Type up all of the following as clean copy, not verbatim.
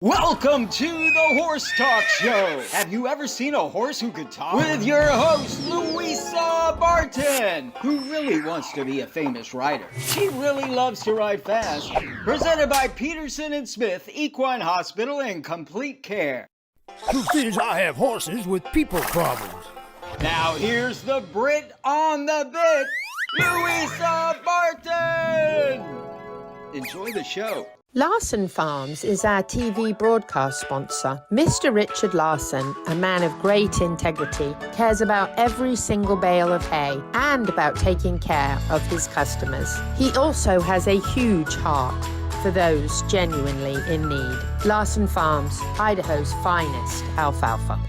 Welcome to the Horse Talk Show. Have you ever seen a horse who could talk? With your host, Louisa Barton, who really wants to be a famous rider. She really loves to ride fast. Presented by Peterson and Smith, Equine Hospital and Complete Care. Truth is, I have horses with people problems. Now here's the Brit on the bit, Louisa Barton. Enjoy the show. Larson Farms is our TV broadcast sponsor. Mr. Richard Larson, a man of great integrity, cares about every single bale of hay and about taking care of his customers. He also has a huge heart for those genuinely in need. Larson Farms, Idaho's finest alfalfa.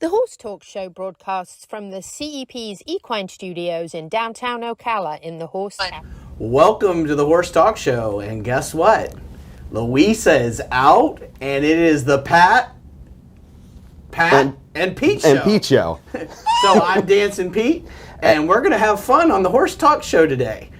The Horse Talk Show broadcasts from the CEP's Equine Studios in downtown Ocala in the Horse Town. Welcome to the Horse Talk Show, and guess what? Louisa is out, and it is the Pat and Pete show. And Pete show. So I'm Dancing Pete, and we're going to have fun on the Horse Talk Show today.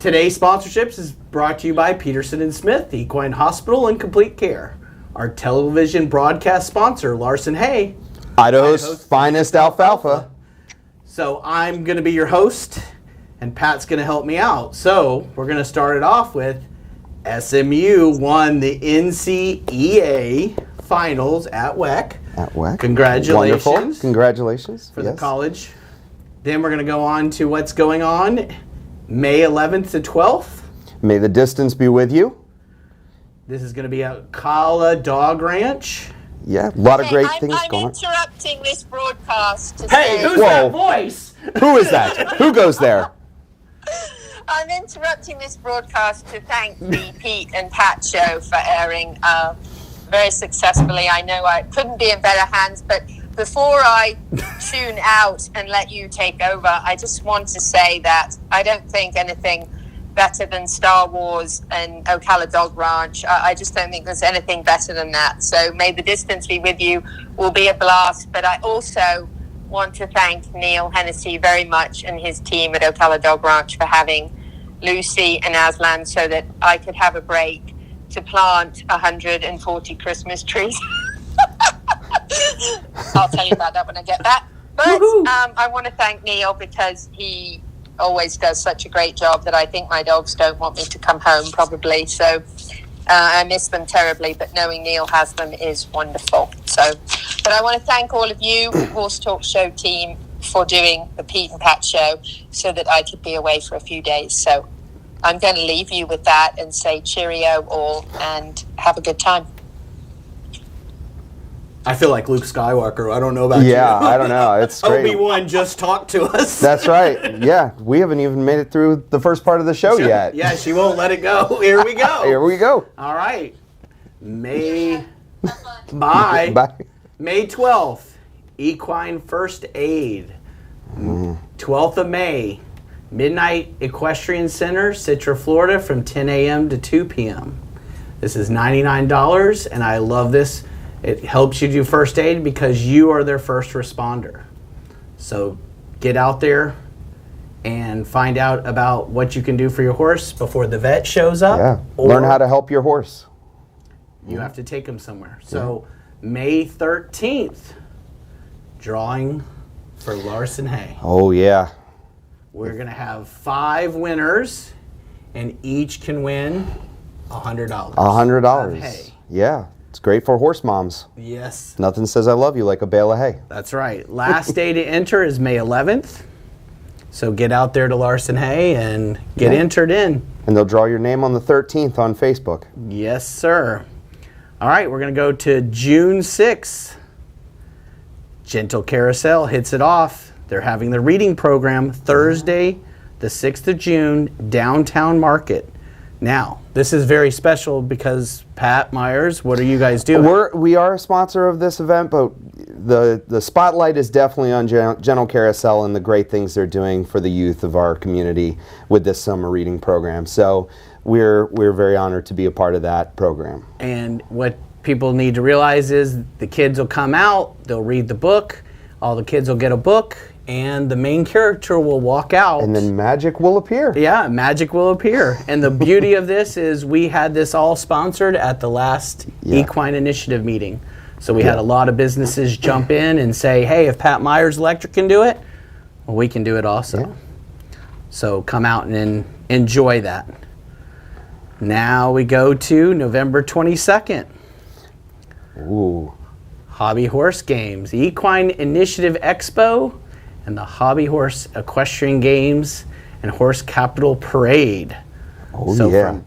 Today's sponsorships is brought to you by Peterson and Smith, Equine Hospital and Complete Care. Our television broadcast sponsor, Larson Hay, Idaho's finest alfalfa. So I'm going to be your host, and Pat's going to help me out. So we're going to start it off with SMU won the NCEA finals at WEC. At WEC. Congratulations. Wonderful. Congratulations. For the college. Then we're going to go on to what's going on May 11th to 12th. May the distance be with you. This is going to be at Ocala Dog Ranch. Yeah, a lot of great things going on. I'm interrupting this broadcast to Hey, say... who's that voice? Who is that? Who goes there? I'm interrupting this broadcast to thank the Pete and Pat show for airing very successfully. I know I couldn't be in better hands, but before I tune out and let you take over, I just want to say that I don't think anything better than Star Wars and Ocala Dog Ranch. I just don't think there's anything better than that. So may the distance be with you. Will be a blast. But I also want to thank Neil Hennessy very much and his team at Ocala Dog Ranch for having Lucy and Aslan so that I could have a break to plant 140 Christmas trees. I'll tell you about that when I get back. But I want to thank Neil because he always does such a great job that I think my dogs don't want me to come home probably. So I miss them terribly, but knowing Neil has them is wonderful. So, but I want to thank all of you, Horse Talk Show team, for doing the Pete and Pat show so that I could be away for a few days. So I'm going to leave you with that and say cheerio all and have a good time. I feel like Luke Skywalker. I don't know about you. Yeah, I don't know. It's great. Obi-Wan just talked to us. That's right. Yeah, we haven't even made it through the first part of the show yet. Yeah, she won't let it go. Here we go. Here we go. All right. Bye. May 12th, Equine First Aid. 12th of May, Midnight Equestrian Center, Citra, Florida, from 10 a.m. to 2 p.m. This is $99, and I love this. It helps you do first aid because you are their first responder. So get out there and find out about what you can do for your horse before the vet shows up. Yeah, learn how to help your horse. You have to take them somewhere. So May 13th, drawing for Larson Hay. Oh, yeah. We're going to have 5 winners, and each can win $100. $100. Of hay. Yeah. It's great for horse moms. Yes. Nothing says I love you like a bale of hay. That's right. Last day to enter is May 11th. So get out there to Larson Hay and get entered in. And they'll draw your name on the 13th on Facebook. Yes, sir. All right, we're going to go to June 6th. Gentle Carousel hits it off. They're having the reading program Thursday, the 6th of June, downtown market. Now, this is very special because Pat Myers, what are you guys doing? We are a sponsor of this event, but the spotlight is definitely on Gentle Carousel and the great things they're doing for the youth of our community with this summer reading program. So we're very honored to be a part of that program. And what people need to realize is the kids will come out, they'll read the book, all the kids will get a book, and the main character will walk out. And then magic will appear. Yeah, magic will appear. And the beauty of this is we had this all sponsored at the last Equine Initiative meeting. So we had a lot of businesses jump in and say, hey, if Pat Myers Electric can do it, well, we can do it also. Yeah. So come out and enjoy that. Now we go to November 22nd. Ooh. Hobby Horse Games, Equine Initiative Expo, and the Hobby Horse Equestrian Games and Horse Capital Parade. Oh, so yeah. from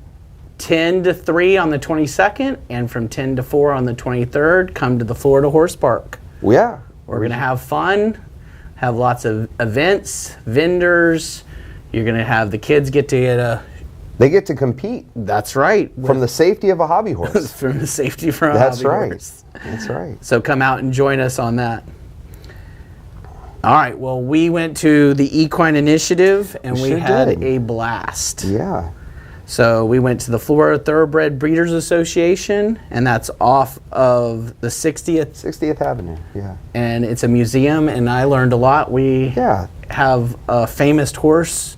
10 to 3 on the 22nd and from 10 to 4 on the 23rd, come to the Florida Horse Park. Yeah. We're going to have fun, have lots of events, vendors. You're going to have the kids get to They get to compete. That's right. From the safety of a hobby horse. From the safety from a That's hobby right. horse. That's right. So come out and join us on that. All right. Well, we went to the Equine Initiative and we sure had did. a blast. Yeah. So we went to the Florida Thoroughbred Breeders Association, and that's off of the 60th Avenue. Yeah. And it's a museum, and I learned a lot. We have a famous horse.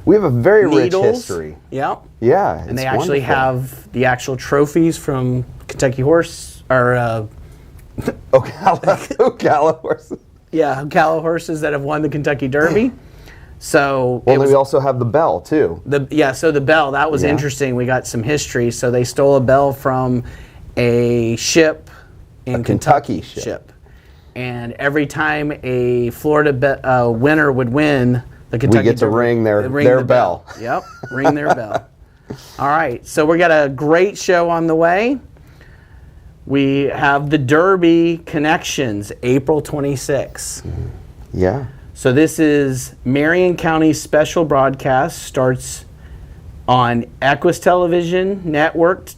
We have a very needles. rich history. Yeah. Yeah. And they actually have the actual trophies from Kentucky Horse, or Ocala horses. yeah, Ocala horses that have won the Kentucky Derby. So Well, we also have the bell too. So the bell, that was Yeah. interesting. We got some history. So they stole a bell from a ship in Kentucky ship. And every time a Florida winner would win the Kentucky get to Derby, ring their the bell. Yep, ring their bell. All right, so we got a great show on the way. We have the Derby Connections, April 26th. Yeah. So this is Marion County's special broadcast, starts on Equus Television Network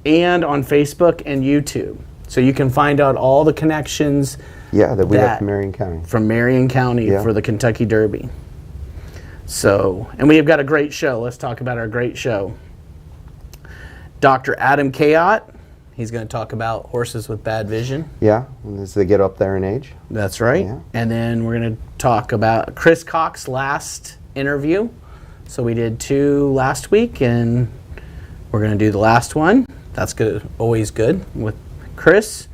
and on Facebook and YouTube. So you can find out all the connections that we have from Marion County. From Marion County for the Kentucky Derby. So, and we have got a great show. Let's talk about our great show. Dr. Adam Cayot, he's going to talk about horses with bad vision. Yeah, as they get up there in age. That's right. Yeah. And then we're going to talk about Chris Cox last interview. So we did 2 last week, and we're going to do the last one. That's good, always good with Chris.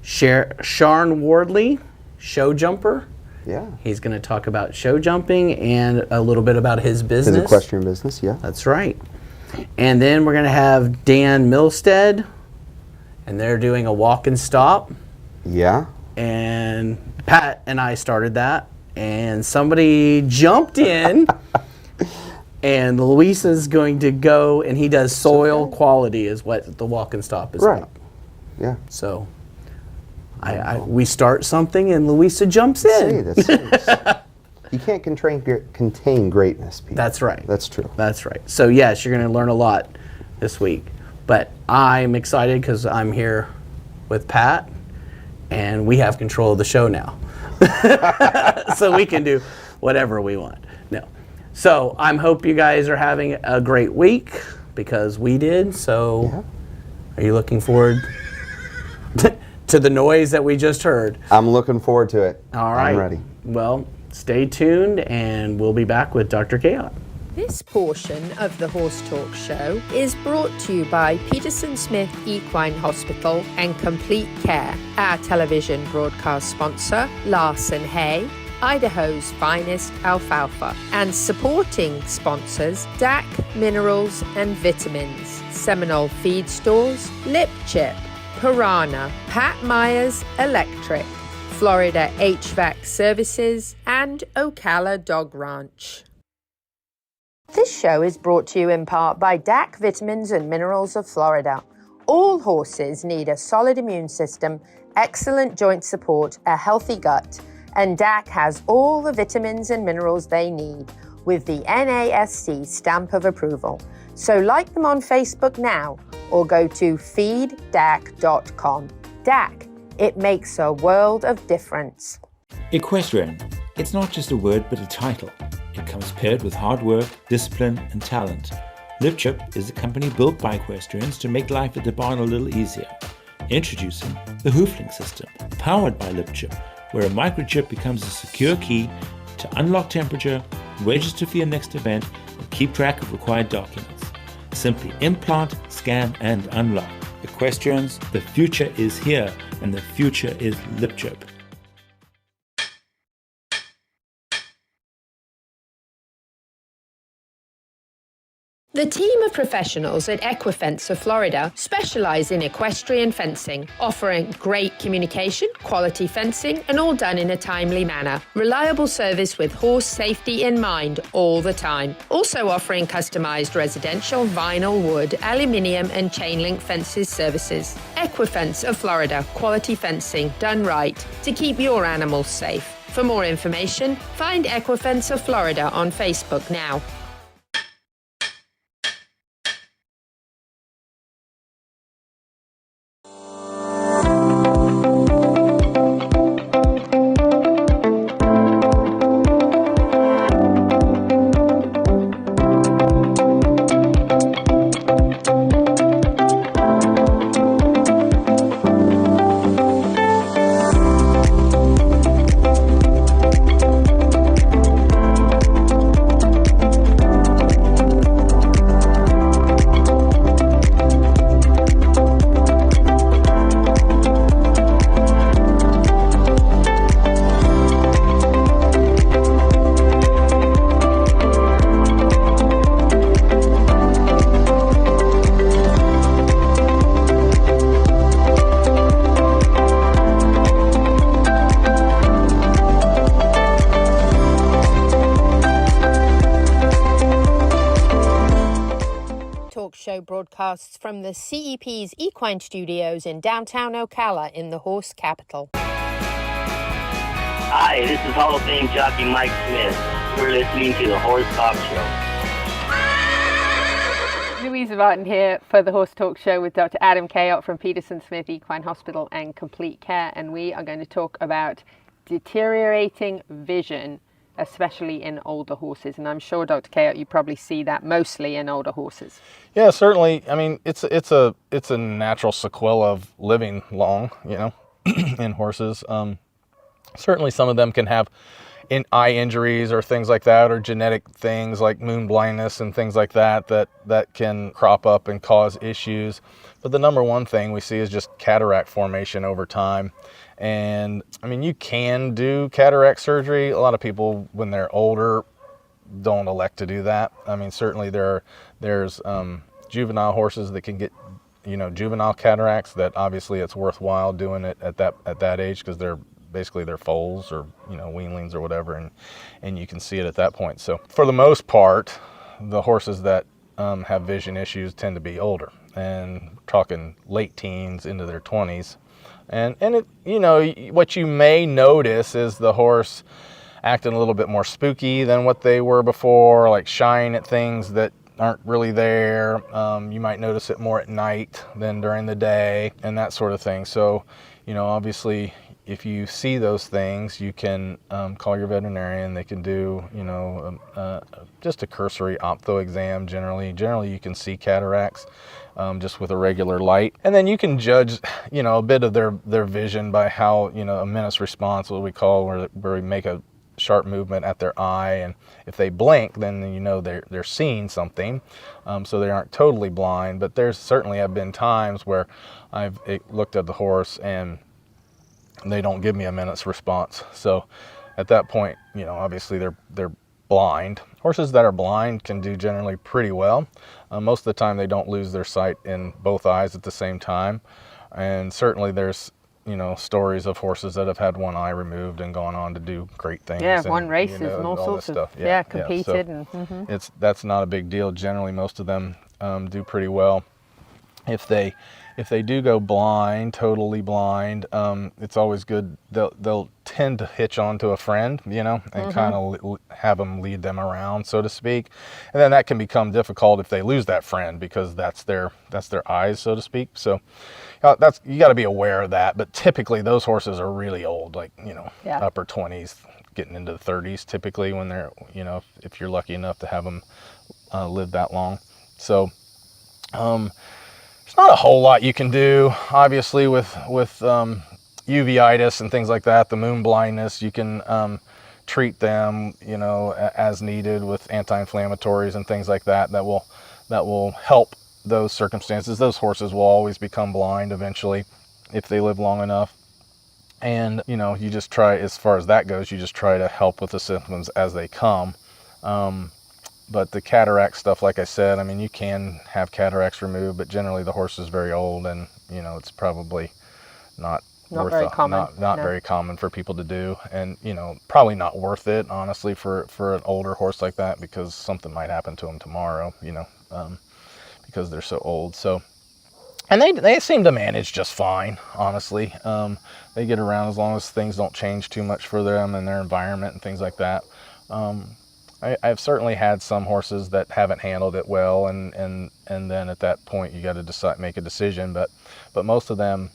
Sharn Wordly, show jumper. Yeah. He's going to talk about show jumping and a little bit about his business. His equestrian business, yeah. That's right. And then we're going to have Dan Millstead, and they're doing a walk and stop. Yeah. And Pat and I started that, and somebody jumped in, and Luisa's going to go, and he does soil quality is what the walk and stop is about. Yeah. So we start something, and Luisa jumps in. You can't contain greatness, Pete. That's right. That's true. That's right. So yes, you're going to learn a lot this week. But I'm excited because I'm here with Pat, and we have control of the show now. So we can do whatever we want. No. So I hope you guys are having a great week, because we did. So are you looking forward to the noise that we just heard? I'm looking forward to it. All right. I'm ready. Well, stay tuned, and we'll be back with Dr. Cayot. This portion of the Horse Talk Show is brought to you by Peterson Smith Equine Hospital and Complete Care, our television broadcast sponsor, Larson Hay, Idaho's finest alfalfa, and supporting sponsors DAC Minerals and Vitamins, Seminole Feed Stores, Lip Chip, Piranha, Pat Myers Electric, Florida HVAC Services, and Ocala Dog Ranch. This show is brought to you in part by DAC Vitamins and Minerals of Florida. All horses need a solid immune system, excellent joint support, a healthy gut, and DAC has all the vitamins and minerals they need with the NASC stamp of approval. So like them on Facebook now or go to feeddac.com. DAC, it makes a world of difference. Equestrian. It's not just a word but a title. It comes paired with hard work, discipline and talent. LipChip is a company built by equestrians to make life at the barn a little easier. Introducing the Hoofling system, powered by LipChip, where a microchip becomes a secure key to unlock temperature, register for your next event, and keep track of required documents. Simply implant, scan, and unlock. Equestrians, the future is here, and the future is lip chip. The team of professionals at Equifence of Florida specialize in equestrian fencing, offering great communication, quality fencing, and all done in a timely manner. Reliable service with horse safety in mind all the time. Also offering customized residential, vinyl, wood, aluminium, and chain link fences services. Equifence of Florida, quality fencing done right to keep your animals safe. For more information, find Equifence of Florida on Facebook now. Show broadcasts from the CEP's Equine Studios in downtown Ocala in the horse capital. Hi, this is Hall of Fame jockey Mike Smith. You're listening to the Horse Talk Show. Louisa Martin here for the Horse Talk Show with Dr. Adam Cayot from Peterson Smith Equine Hospital and Complete Care, and we are going to talk about deteriorating vision, especially in older horses. And I'm sure, Dr. Cayot, you probably see that mostly in older horses. Yeah, certainly. I mean, it's a natural sequela of living long, in horses. Certainly some of them can have eye injuries or things like that, or genetic things like moon blindness and things like that can crop up and cause issues. But the number one thing we see is just cataract formation over time. And I mean, you can do cataract surgery. A lot of people, when they're older, don't elect to do that. I mean, certainly there's juvenile horses that can get, juvenile cataracts that obviously it's worthwhile doing it at that age, because they're basically their foals or weanlings or whatever, and you can see it at that point. So for the most part, the horses that have vision issues tend to be older, and talking late teens into their 20s. And it, what you may notice is the horse acting a little bit more spooky than what they were before, like shying at things that aren't really there. You might notice it more at night than during the day, and that sort of thing. So, obviously, if you see those things, you can call your veterinarian. They can do, just a cursory ophtho exam. Generally, you can see cataracts just with a regular light, and then you can judge, a bit of their vision by how, a menace response, what we call, where we make a sharp movement at their eye, and if they blink, then they're seeing something, so they aren't totally blind. But there's certainly have been times where I've looked at the horse and they don't give me a menace response. So at that point, obviously they're blind. Horses that are blind can do generally pretty well. Most of the time they don't lose their sight in both eyes at the same time, and certainly there's stories of horses that have had one eye removed and gone on to do great things. Yeah, and, won races and all sorts of stuff. competed. So that's not a big deal. Generally, most of them do pretty well. If they do go blind, totally blind, it's always good. They'll tend to hitch onto a friend, and kind of have them lead them around, so to speak. And then that can become difficult if they lose that friend, because that's their eyes, so to speak. So you got to be aware of that. But typically those horses are really old, like upper 20s, getting into the 30s, typically, when they're if you're lucky enough to have them live that long. So there's not a whole lot you can do, obviously, with uveitis and things like that, the moon blindness, you can treat them, as needed with anti-inflammatories and things like that will help those circumstances. Those horses will always become blind eventually if they live long enough. And, you just try, as far as that goes, you just try to help with the symptoms as they come. But the cataract stuff, like I said, I mean, you can have cataracts removed, but generally the horse is very old and, it's probably not very common. Not very common for people to do. And, probably not worth it, honestly, for an older horse like that, because something might happen to them tomorrow, because they're so old. So, and they seem to manage just fine, honestly. They get around as long as things don't change too much for them and their environment and things like that. I've certainly had some horses that haven't handled it well, and then at that point you got to make a decision. But most of them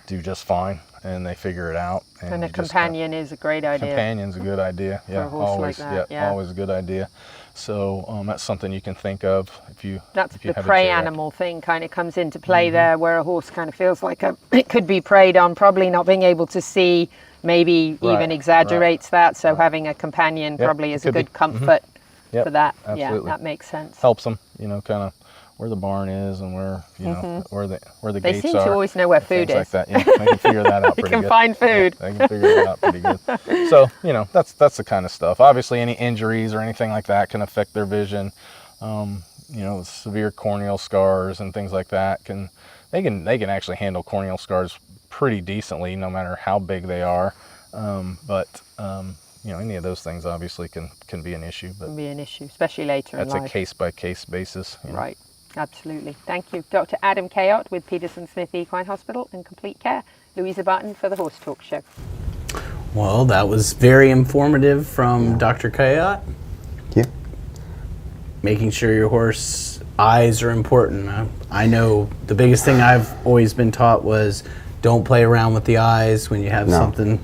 do just fine, and they figure it out. And a companion is a great idea. Companion's a good idea. For a horse always, like that, yeah. Always a good idea. So that's something you can think of if you. That's if you the have a prey Jack. animal thing kind of comes into play there, where a horse kind of feels like it could be preyed on, probably not being able to see, maybe even exaggerates that. So having a companion probably is a good comfort for that. Absolutely. Yeah, that makes sense. Helps them, kind of where the barn is and where where the They gates are. seem to always know where food is. Like that. Yeah, they can figure that out pretty good. They can find food. Yeah, they can figure that out pretty good. So, that's the kind of stuff. Obviously, any injuries or anything like that can affect their vision. Severe corneal scars and things like that they can actually handle corneal scars pretty decently, no matter how big they are. But any of those things obviously can be an issue. But can be an issue, especially later in life. That's a case-by-case basis. Right. Absolutely. Thank you. Dr. Adam Cayot with Peterson Smith Equine Hospital and Complete Care. Louisa Barton for the Horse Talk Show. Well, that was very informative from Dr. Cayot. Yeah. Making sure your horse eyes are important. I know the biggest thing I've always been taught was don't play around with the eyes when you have something.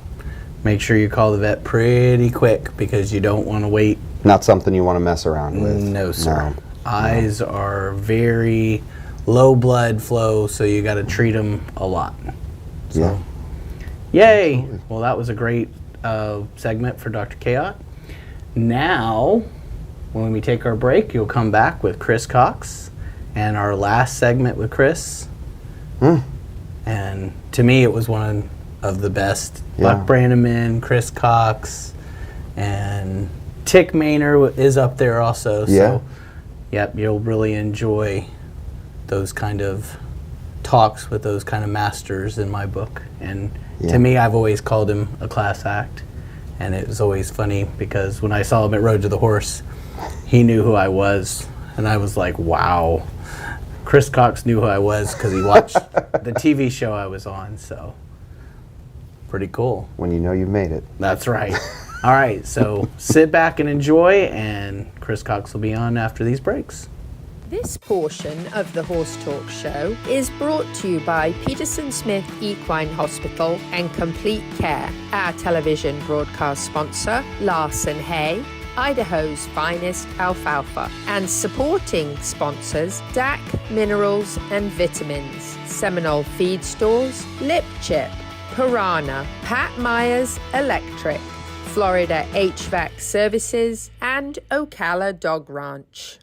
Make sure you call the vet pretty quick because you don't want to wait. Not something you want to mess around with. No, sir. Eyes are very low blood flow, so you got to treat them a lot. So, yay! Absolutely. Well, that was a great segment for Dr. Cayot. Now, when we take our break, you'll come back with Chris Cox and our last segment with Chris. And to me, it was one of the best. Buck Brannaman, Chris Cox, and Tick Maynor is up there also. So, yep, you'll really enjoy those kind of talks with those kind of masters in my book. And to me, I've always called him a class act. And it was always funny because when I saw him at Road to the Horse, he knew who I was. And I was like, wow. Chris Cox knew who I was because he watched the TV show I was on. So, pretty cool. When you know you've made it. That's right. All right, so sit back and enjoy, and Chris Cox will be on after these breaks. This portion of the Horse Talk Show is brought to you by Peterson Smith Equine Hospital and Complete Care, our television broadcast sponsor, Larson Hay, Idaho's finest alfalfa, and supporting sponsors, DAC Minerals and Vitamins, Seminole Feed Stores, Lip Chip, Piranha, Pat Myers Electric, Florida HVAC Services, and Ocala Dog Ranch.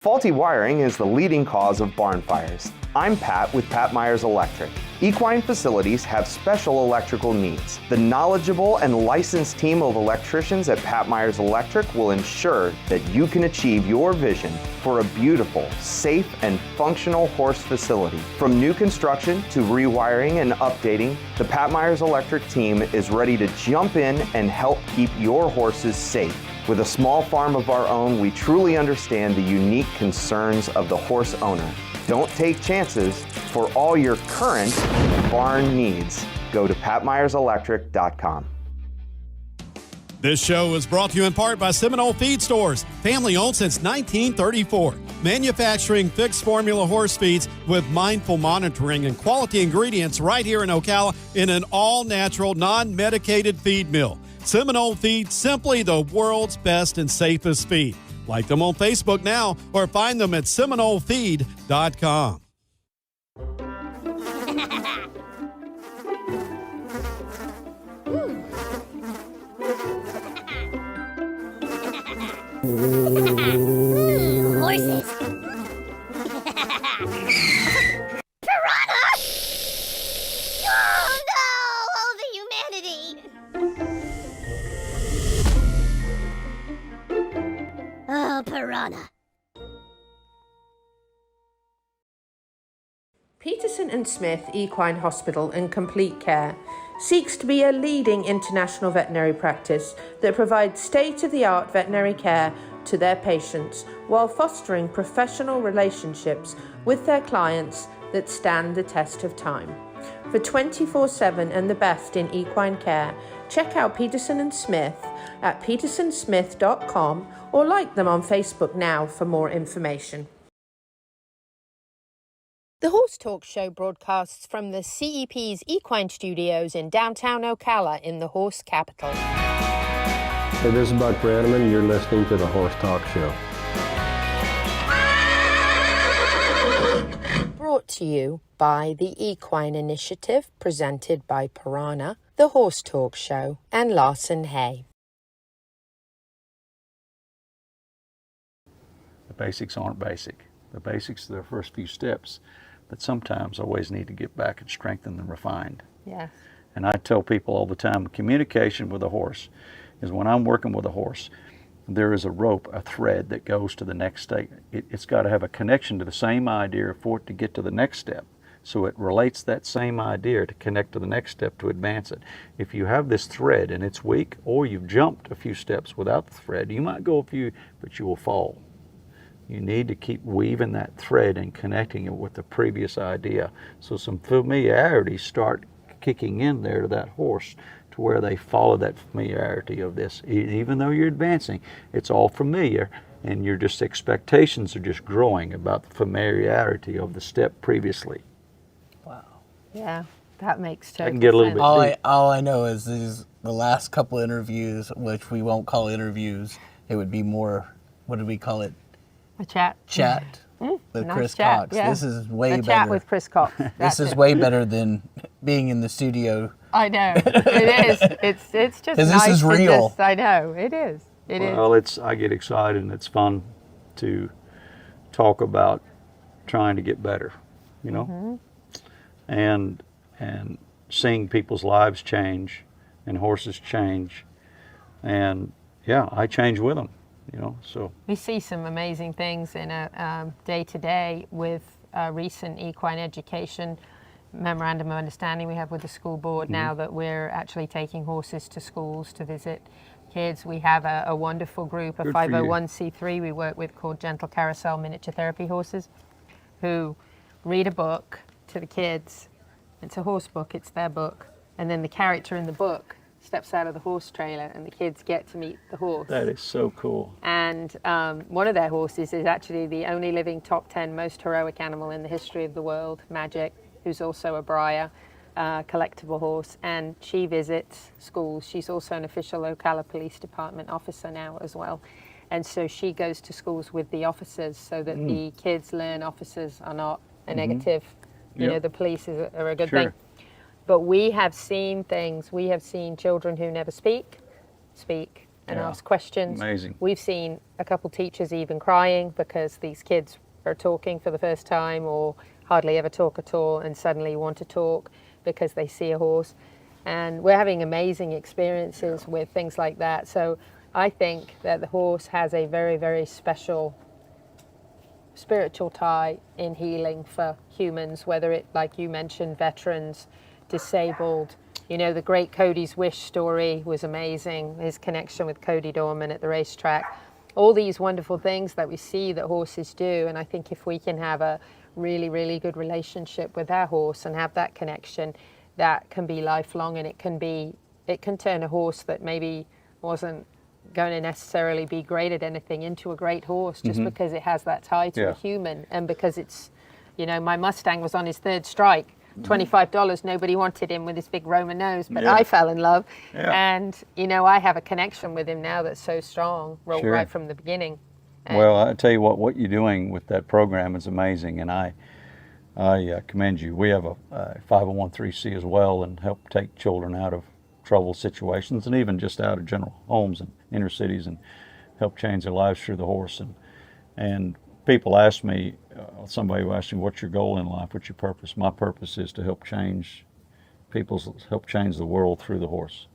Faulty wiring is the leading cause of barn fires. I'm Pat with Pat Myers Electric. Equine facilities have special electrical needs. The knowledgeable and licensed team of electricians at Pat Myers Electric will ensure that you can achieve your vision for a beautiful, safe, and functional horse facility. From new construction to rewiring and updating, the Pat Myers Electric team is ready to jump in and help keep your horses safe. With a small farm of our own, we truly understand the unique concerns of the horse owner. Don't take chances. For all your current barn needs, go to patmyerselectric.com. This show is brought to you in part by Seminole Feed Stores, family owned since 1934. Manufacturing fixed formula horse feeds with mindful monitoring and quality ingredients right here in Ocala in an all-natural, non-medicated feed mill. Seminole Feed, simply the world's best and safest feed. Like them on Facebook now or find them at SeminoleFeed.com. Horses. Piranha! Oh no! Oh, the humanity! Oh, piranha. Peterson and Smith Equine Hospital and Complete Care seeks to be a leading international veterinary practice that provides state-of-the-art veterinary care to their patients while fostering professional relationships with their clients that stand the test of time. For 24/7 and the best in equine care, check out Peterson and Smith at petersonsmith.com or like them on Facebook now for more information. The Horse Talk Show broadcasts from the CEP's Equine Studios in downtown Ocala in the horse capital. Hey, this is Buck Brannaman. You're listening to the Horse Talk Show. Brought to you by the Equine Initiative, presented by Piranha, the Horse Talk Show, and Larson Hay. The basics aren't basic. The basics are the first few steps, but sometimes always need to get back and strengthen and refined. Yes. And I tell people all the time, communication with a horse is when I'm working with a horse, there is a rope, a thread that goes to the next step. It's got to have a connection to the same idea for it to get to the next step. So it relates that same idea to connect to the next step to advance it. If you have this thread and it's weak, or you've jumped a few steps without the thread, you might go a few, but you will fall. You need to keep weaving that thread and connecting it with the previous idea. So some familiarity start kicking in there to that horse to where they follow that familiarity of this. Even though you're advancing, it's all familiar, and your just expectations are just growing about the familiarity of the step previously. Wow. Yeah, that makes total I can get a little sense. bit All I know is the last couple interviews, which we won't call interviews, it would be more, what do we call it? A chat. With nice Chris chat, Cox. yeah. This is way better. A chat with Chris Cox. This is way better than being in the studio. I know. It is. It's just nice. This is real. I know. It is. It is. Well, I get excited, and it's fun to talk about trying to get better, you know, and seeing people's lives change and horses change, and yeah, I change with them, you know. So we see some amazing things in a day-to-day with recent equine education memorandum of understanding we have with the school board now that we're actually taking horses to schools to visit kids. We have a wonderful group, a 501c3 we work with called Gentle Carousel Miniature Therapy Horses, who read a book to the kids. It's a horse book, it's their book, and then the character in the book steps out of the horse trailer and the kids get to meet the horse. that is so cool. And one of their horses is actually the only living top 10 most heroic animal in the history of the world, Magic, who's also a Briar collectible horse, and she visits schools. She's also an official Ocala Police Department officer now as well. And so she goes to schools with the officers so that the kids learn officers are not a negative, you know, the police are a good thing. But we have seen things, we have seen children who never speak and ask questions. Amazing. We've seen a couple teachers even crying because these kids are talking for the first time or hardly ever talk at all and suddenly want to talk because they see a horse. And we're having amazing experiences with things like that. So I think that the horse has a very, very special spiritual tie in healing for humans, whether it, like you mentioned, veterans, disabled. You know, the great Cody's Wish story was amazing, his connection with Cody Dorman at the racetrack. All these wonderful things that we see that horses do, and I think if we can have a really, really good relationship with our horse and have that connection, that can be lifelong, and it can turn a horse that maybe wasn't going to necessarily be great at anything into a great horse just because it has that tie to a human, and because it's, you know, my Mustang was on his third strike. $25, nobody wanted him with his big Roman nose, but I fell in love. And, you know, I have a connection with him now that's so strong right from the beginning. Well, I tell you what you're doing with that program is amazing, and I commend you. We have a 501c as well, and help take children out of trouble situations and even just out of general homes and inner cities. And help change their lives through the horse. And people ask me, somebody will ask me, what's your goal in life? What's your purpose? My purpose is to help change the world through the horse.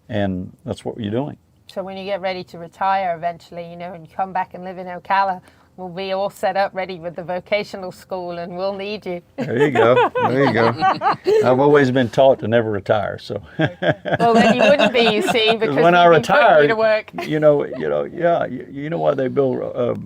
And that's what you're doing. So when you get ready to retire eventually, you know, and you come back and live in Ocala, we'll be all set up ready with the vocational school, and we'll need you. There you go. There you go. I've always been taught to never retire, so. Well, then you wouldn't be, you see, because when I retired, to work. you know why they build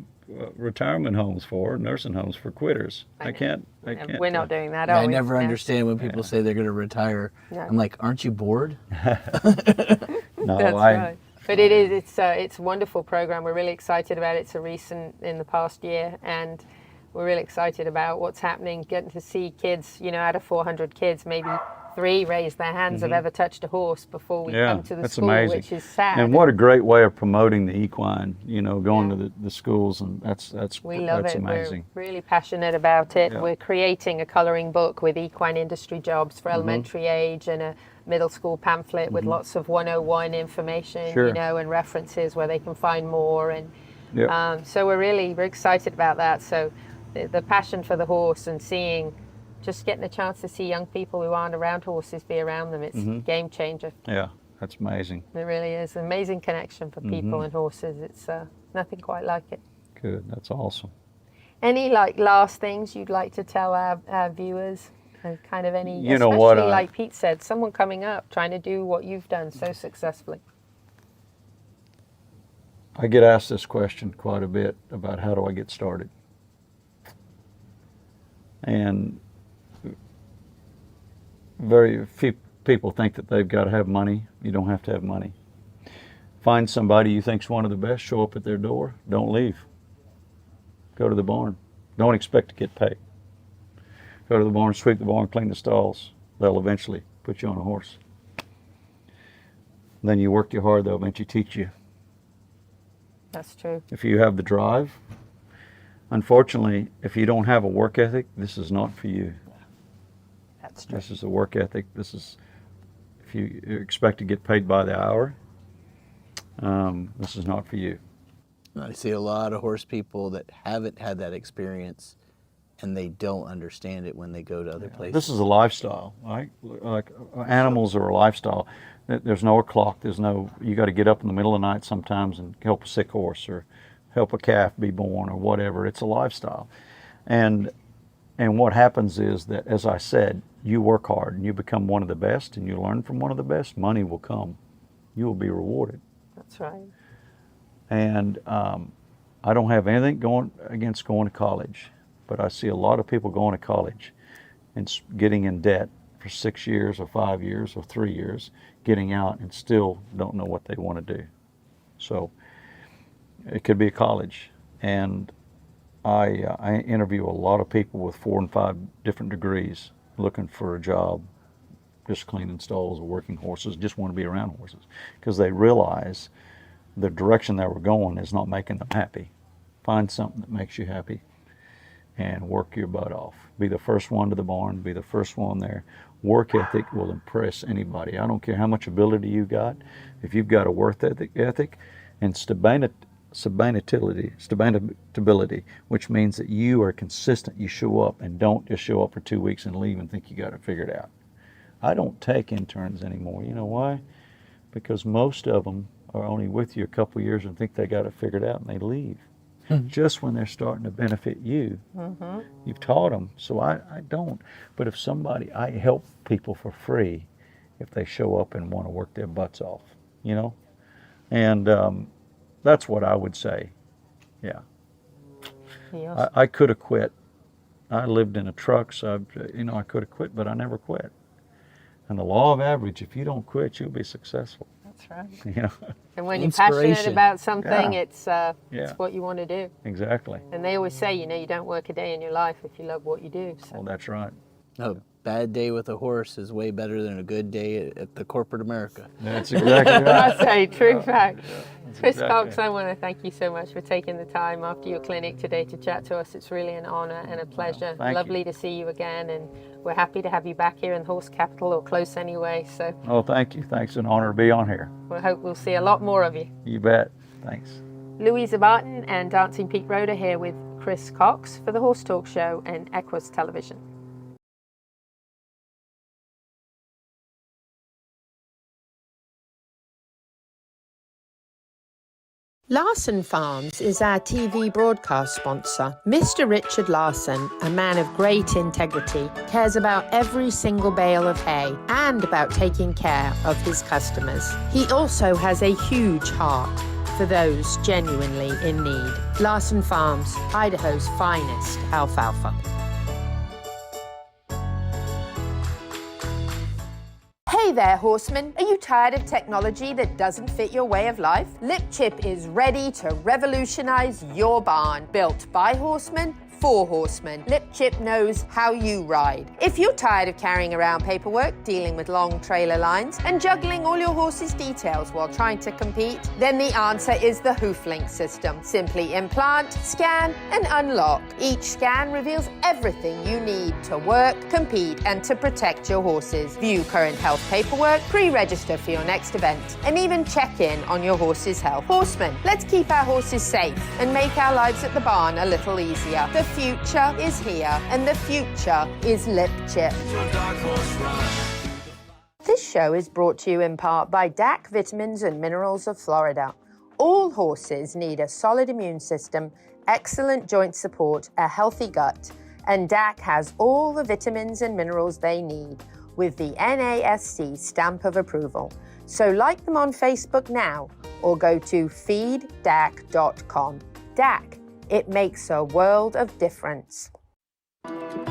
retirement homes for, nursing homes for quitters. I can't. We're not doing that, I are we? never understand when people say they're going to retire. No. I'm like, aren't you bored? No, That's right. But it's a wonderful program. We're really excited about it. It's a recent in the past year, and we're really excited about what's happening, getting to see kids, you know, out of 400 kids, maybe 3 raise their hands have ever touched a horse before we come to the that's school, amazing. which is sad. And what a great way of promoting the equine, you know, going to the schools, and that's we love that's it. amazing. We're really passionate about it. Yeah. We're creating a colouring book with equine industry jobs for elementary age, and a middle school pamphlet with lots of 101 information, Sure. you know, and references where they can find more. And so we're excited about that. So the passion for the horse, and just getting a chance to see young people who aren't around horses be around them, it's a game changer. Yeah, that's amazing. It really is an amazing connection for people and horses. It's nothing quite like it. Good, that's awesome. Any last things you'd like to tell our viewers? And kind of any, You know especially what, like Pete said, someone coming up trying to do what you've done so successfully. I get asked this question quite a bit about how do I get started. And very few people think that they've got to have money. You don't have to have money. Find somebody you think's one of the best, show up at their door, don't leave. Go to the barn. Don't expect to get paid. Go to the barn, sweep the barn, clean the stalls. They'll eventually put you on a horse. Then you work your hard, they'll eventually teach you. That's true. If you have the drive, unfortunately, if you don't have a work ethic, this is not for you. That's true. This is a work ethic. This is, if you expect to get paid by the hour, this is not for you. I see a lot of horse people that haven't had that experience, and they don't understand it when they go to other places. This is a lifestyle, right? Like animals are a lifestyle. There's no clock. You got to get up in the middle of the night sometimes and help a sick horse or help a calf be born or whatever. It's a lifestyle. And what happens is that, as I said, you work hard and you become one of the best and you learn from one of the best, money will come. You will be rewarded. That's right. And I don't have anything against going to college. But I see a lot of people going to college and getting in debt for 6 years or 5 years or 3 years, getting out and still don't know what they want to do. So it could be a college. And I interview a lot of people with 4 and 5 different degrees looking for a job, just cleaning stalls or working horses, just want to be around horses, because they realize the direction that we're going is not making them happy. Find something that makes you happy and work your butt off. Be the first one to the barn, be the first one there. Work ethic will impress anybody. I don't care how much ability you got. If you've got a work ethic and stability, which means that you are consistent, you show up and don't just show up for 2 weeks and leave and think you got it figured out. I don't take interns anymore. You know why? Because most of them are only with you a couple years and think they got it figured out and they leave. Just when they're starting to benefit you. You've taught them, so I don't. But if I help people for free if they show up and want to work their butts off, you know? And that's what I would say, yeah. Yes. I could have quit. I lived in a truck, so I could have quit, but I never quit. And the law of average, if you don't quit, you'll be successful. That's right. You know? And when you're passionate about something, it's what you want to do. Exactly. And they always say, you don't work a day in your life if you love what you do. So. Well, that's right. A bad day with a horse is way better than a good day at the corporate America. That's exactly right. That's a true fact. Chris exactly. Cox, I want to thank you so much for taking the time after your clinic today to chat to us. It's really an honor and a pleasure. Lovely to see you again, and we're happy to have you back here in the horse capital, or close anyway. So. Oh, thank you. Thanks. An honor to be on here. We hope we'll see a lot more of you. You bet. Thanks. Louisa Barton and Dancing Pete Rhoda here with Chris Cox for the Horse Talk Show and Equus Television. Larson Farms is our TV broadcast sponsor. Mr. Richard Larson, a man of great integrity, cares about every single bale of hay and about taking care of his customers. He also has a huge heart for those genuinely in need. Larson Farms, Idaho's finest alfalfa. Hey there, horsemen. Are you tired of technology that doesn't fit your way of life? Lip Chip is ready to revolutionize your barn. Built by horsemen, for horsemen. Lip Chip knows how you ride. If you're tired of carrying around paperwork, dealing with long trailer lines, and juggling all your horse's details while trying to compete, then the answer is the HoofLink system. Simply implant, scan, and unlock. Each scan reveals everything you need to work, compete, and to protect your horses. View current health paperwork, pre-register for your next event, and even check in on your horse's health. Horsemen, let's keep our horses safe and make our lives at the barn a little easier. The future is here, and the future is Lip Chip. This show is brought to you in part by DAC Vitamins and Minerals of Florida. All horses need a solid immune system, excellent joint support, a healthy gut, and DAC has all the vitamins and minerals they need with the NASC stamp of approval. So like them on Facebook now or go to feeddac.com. DAC. It makes a world of difference.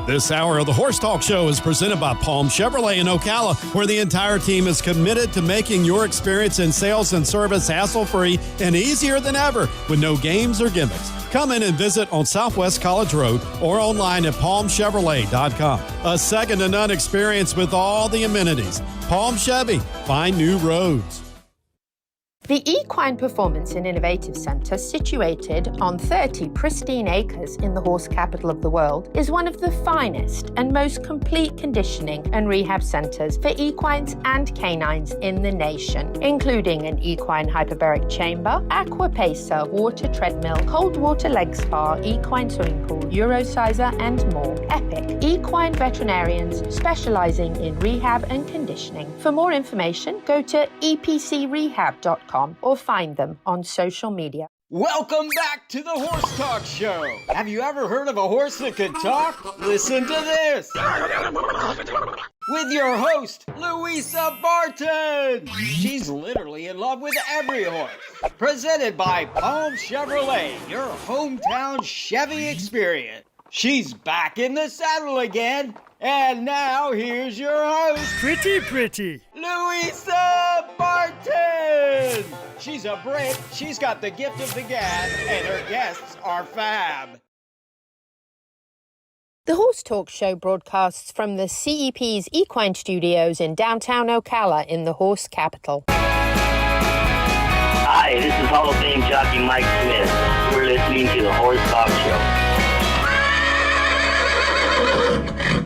This hour of the Horse Talk Show is presented by Palm Chevrolet in Ocala, where the entire team is committed to making your experience in sales and service hassle-free and easier than ever with no games or gimmicks. Come in and visit on Southwest College Road or online at palmchevrolet.com. A second-to-none experience with all the amenities. Palm Chevy. Find new roads. The Equine Performance and Innovative Centre, situated on 30 pristine acres in the horse capital of the world, is one of the finest and most complete conditioning and rehab centres for equines and canines in the nation, including an equine hyperbaric chamber, aqua pacer, water treadmill, cold water leg spa, equine swimming pool, Eurosizer, and more. Epic equine veterinarians specialising in rehab and conditioning. For more information, go to epcrehab.com or find them on social media. Welcome back to the Horse Talk Show. Have you ever heard of a horse that can talk? Listen to this. With your host, Louisa Barton. She's literally in love with every horse. Presented by Palm Chevrolet, your hometown Chevy experience. She's back in the saddle again. And now, here's your host, Pretty. Louisa Barton! She's a Brit, she's got the gift of the gab, and her guests are fab. The Horse Talk Show broadcasts from the CEP's Equine Studios in downtown Ocala in the horse capital. Hi, this is Hall of Fame jockey Mike Smith. We're listening to the Horse Talk Show.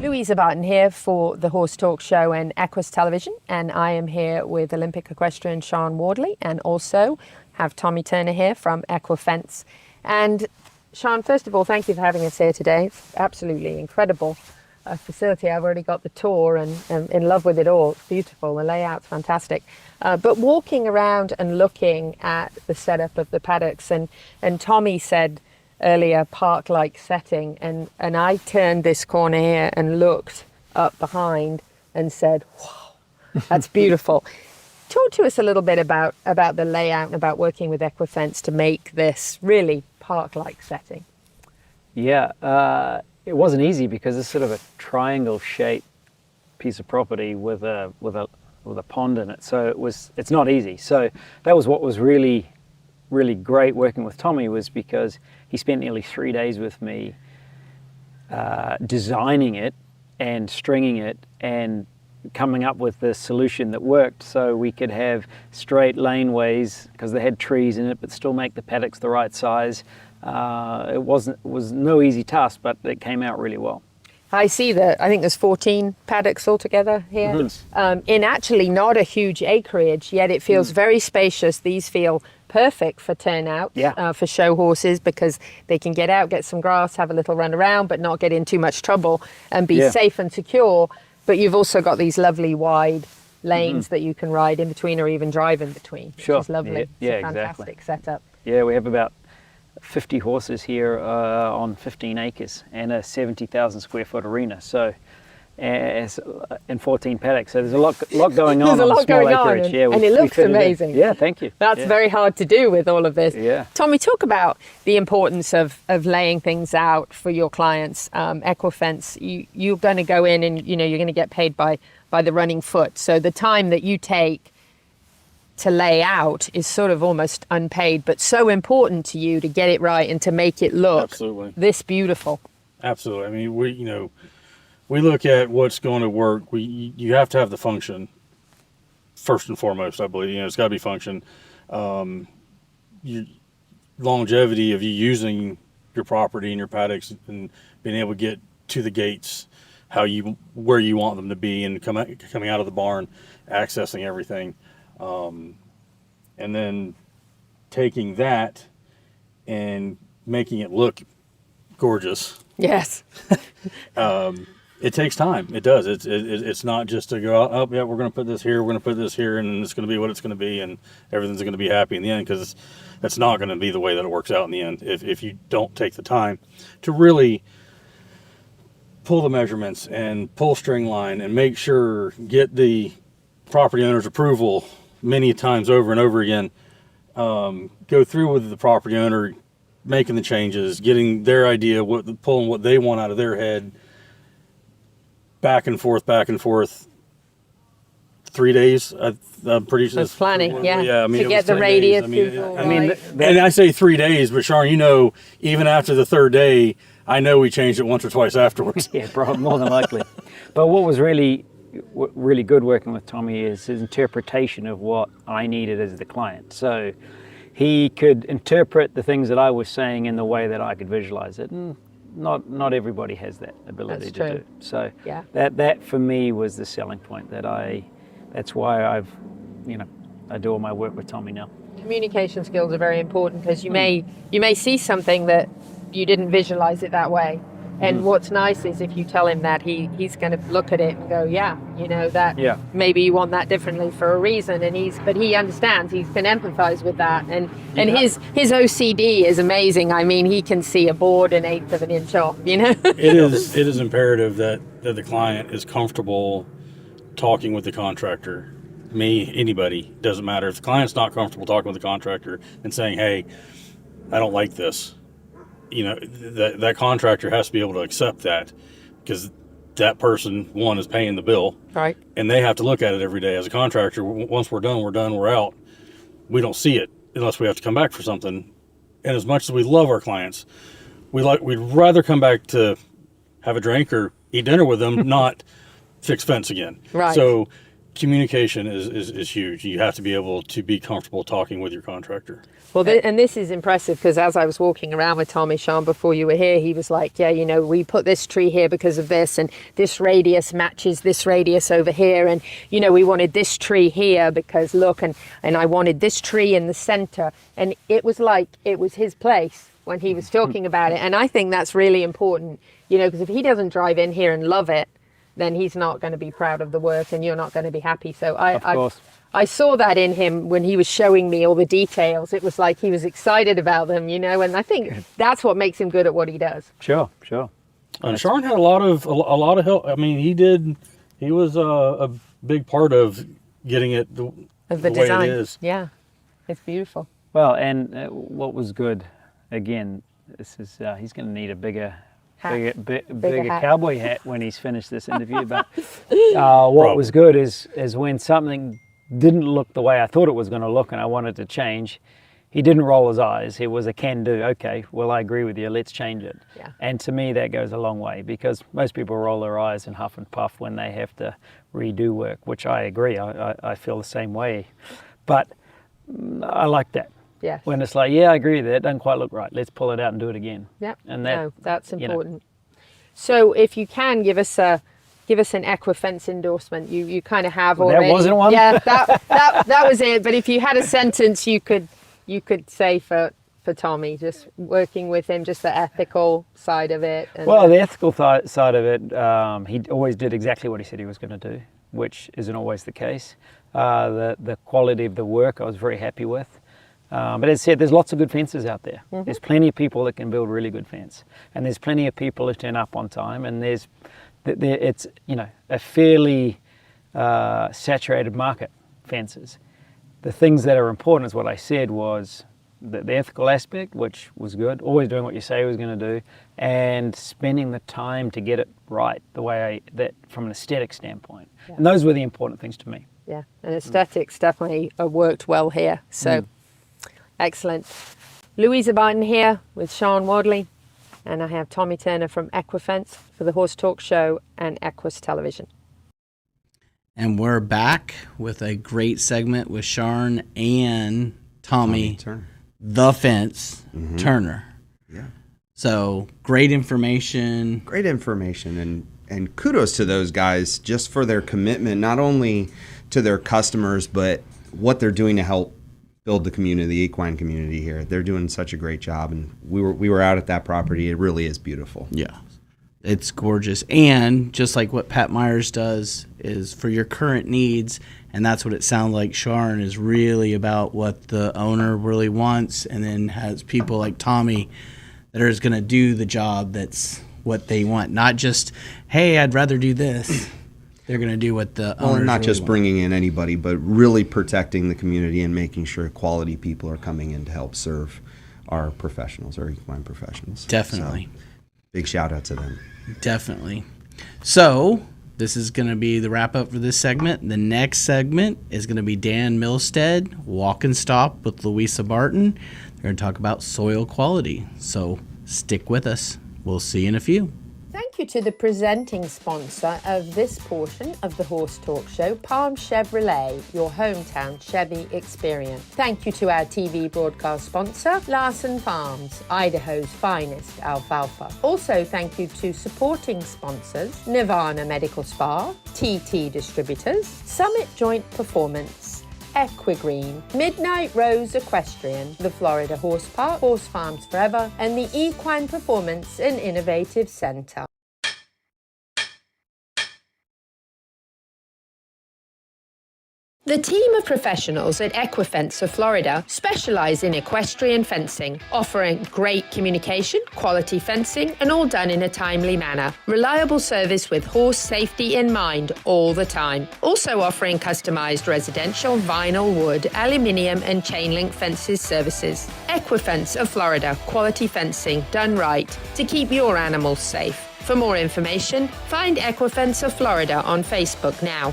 Louisa Barton here for the Horse Talk Show and Equus Television, and I am here with Olympic equestrian Sharn Wordly, and also have Tommy Turner here from Equifence. And Sharn, first of all, thank you for having us here today. It's absolutely incredible facility. I've already got the tour and am in love with it all. It's beautiful. The layout's fantastic. But walking around and looking at the setup of the paddocks, and Tommy said earlier park-like setting, and I turned this corner here and looked up behind and said, wow, that's beautiful. Talk to us a little bit about the layout and about working with Equifence to make this really park-like setting. Yeah, it wasn't easy because it's sort of a triangle-shaped piece of property with a pond in it, so it's not easy. So that was what was really great working with Tommy, was because he spent nearly 3 days with me designing it and stringing it and coming up with the solution that worked, so we could have straight laneways because they had trees in it but still make the paddocks the right size. It was no easy task, but it came out really well. I see that. I think there's 14 paddocks altogether here. In actually not a huge acreage, yet it feels very spacious. These feel perfect for turnout, for show horses, because they can get out, get some grass, have a little run around, but not get in too much trouble and be safe and secure. But you've also got these lovely wide lanes that you can ride in between or even drive in between, which is lovely. Yeah, it's a fantastic setup. Yeah, we have about 50 horses here on 15 acres and a 70,000 square foot arena. So, and 14 paddocks. So there's a lot going on. There's a lot small going on, acreage. and it looks amazing. Yeah, thank you. That's very hard to do with all of this. Yeah. Tommy, talk about the importance of laying things out for your clients. Equifence, you're going to go in and, you're going to get paid by the running foot. So the time that you take to lay out is sort of almost unpaid, but so important to you to get it right and to make it look this beautiful. Absolutely. I mean, we look at what's going to work. You have to have the function first and foremost, I believe. It's got to be function. Longevity of you using your property and your paddocks and being able to get to the gates where you want them to be, and coming out of the barn, accessing everything. And then taking that and making it look gorgeous. Yes. It takes time. It does. It's not just to go, oh yeah, we're going to put this here, we're going to put this here, and it's going to be what it's going to be, and everything's going to be happy in the end, because that's not going to be the way that it works out in the end if you don't take the time to really pull the measurements and pull string line and make sure, get the property owner's approval many times over and over again, go through with the property owner, making the changes, getting their idea, pulling what they want out of their head, back and forth. 3 days, I'm pretty sure. That's planning, yeah. I mean, to get the radius. And I say 3 days, but Sharn, even after the third day, I know we changed it once or twice afterwards. Yeah, probably more than likely. But what was really good working with Tommy is his interpretation of what I needed as the client. So he could interpret the things that I was saying in the way that I could visualize it. And not everybody has that ability to do. So that for me was the selling point. That's why I do all my work with Tommy now. Communication skills are very important, because you may see something that you didn't visualize it that way. And what's nice is if you tell him that, he's going to look at it and go, maybe you want that differently for a reason. But he understands, he can empathize with that. And his OCD is amazing. I mean, he can see a board 1/8 of an inch off, It is imperative that the client is comfortable talking with the contractor. Me, anybody, doesn't matter. If the client's not comfortable talking with the contractor and saying, hey, I don't like this, that contractor has to be able to accept that, because that person, one, is paying the bill. Right. And they have to look at it every day. As a contractor, once we're done, we're out. We don't see it unless we have to come back for something. And as much as we love our clients, we'd rather come back to have a drink or eat dinner with them, not fix fence again. Right. So communication is huge. You have to be able to be comfortable talking with your contractor. Well, and this is impressive, because as I was walking around with Tommy, Sharn, before you were here, he was like, we put this tree here because of this, and this radius matches this radius over here, and, we wanted this tree here because look, and I wanted this tree in the center. And it was like it was his place when he was talking about it. And I think that's really important, because if he doesn't drive in here and love it, then he's not going to be proud of the work, and you're not going to be happy. So I saw that in him when he was showing me all the details. It was like he was excited about them, and I think that's what makes him good at what he does. Sure. And Sharn had a lot of help. I mean, he was a big part of getting it the design. Way it is. Yeah, it's beautiful. Well, and what was good, again, this is he's going to need a bigger cowboy hat when he's finished this interview. But what was good is when something didn't look the way I thought it was going to look and I wanted to change, he didn't roll his eyes. He was a can-do. Okay, well, I agree with you. Let's change it. Yeah. And to me, that goes a long way, because most people roll their eyes and huff and puff when they have to redo work, which I agree. I feel the same way. But I like that. Yeah. When it's like, I agree with that. It doesn't quite look right. Let's pull it out and do it again. Yep. And that's important. So if you can give us an Equifence endorsement, you kind of have already. That wasn't one? Yeah, that was it. But if you had a sentence you could you could say for Tommy, just working with him, just the ethical side of it? Well, the ethical side of it, he always did exactly what he said he was going to do, which isn't always the case. The quality of the work I was very happy with. But as I said, there's lots of good fences out there. Mm-hmm. There's plenty of people that can build really good fence, and there's plenty of people who turn up on time, and it's a fairly saturated market, fences. The things that are important is what I said was the ethical aspect, which was good, always doing what you say you was going to do, and spending the time to get it right, the way that from an aesthetic standpoint. Yeah. And those were the important things to me. Yeah, and aesthetics definitely worked well here. So excellent. Louisa Barton here with Sharn Wordly, and I have Tommy Turner from Equifence for the Horse Talk Show and Equus Television. And we're back with a great segment with Sharn and Tommy Turner. The Fence Turner. Yeah. So great information. Great information, and kudos to those guys just for their commitment, not only to their customers, but what they're doing to help build the community, the equine community here. They're doing such a great job, and we were out at that property. It really is beautiful. Yeah. It's gorgeous. And just like what Pat Myers does is for your current needs, and that's what it sounds like. Sharn is really about what the owner really wants, and then has people like Tommy that are going to do the job that's what they want. Not just, hey, I'd rather do this. They're going to do what the owner not really just want. bringing in anybody, but really protecting the community and making sure quality people are coming in to help serve our professionals, our equine professionals. Definitely. So, big shout out to them. Definitely. So this is going to be the wrap up for this segment. The next segment is going to be Dan Millstead, Walk and Stop with Louisa Barton. They're going to talk about soil quality. So stick with us. We'll see you in a few. Thank you to the presenting sponsor of this portion of the Horse Talk Show, Palm Chevrolet, your hometown Chevy experience. Thank you to our TV broadcast sponsor, Larson Farms, Idaho's finest alfalfa. Also, thank you to supporting sponsors, Nirvana Medical Spa, TT Distributors, Summit Joint Performance, Equigreen, Midnight Rose Equestrian, the Florida Horse Park, Horse Farms Forever, and the Equine Performance and Innovative Center. The team of professionals at Equifence of Florida specialize in equestrian fencing, offering great communication, quality fencing, and all done in a timely manner. Reliable service with horse safety in mind all the time. Also offering customized residential, vinyl, wood, aluminium, and chain link fences services. Equifence of Florida, quality fencing done right to keep your animals safe. For more information, find Equifence of Florida on Facebook now.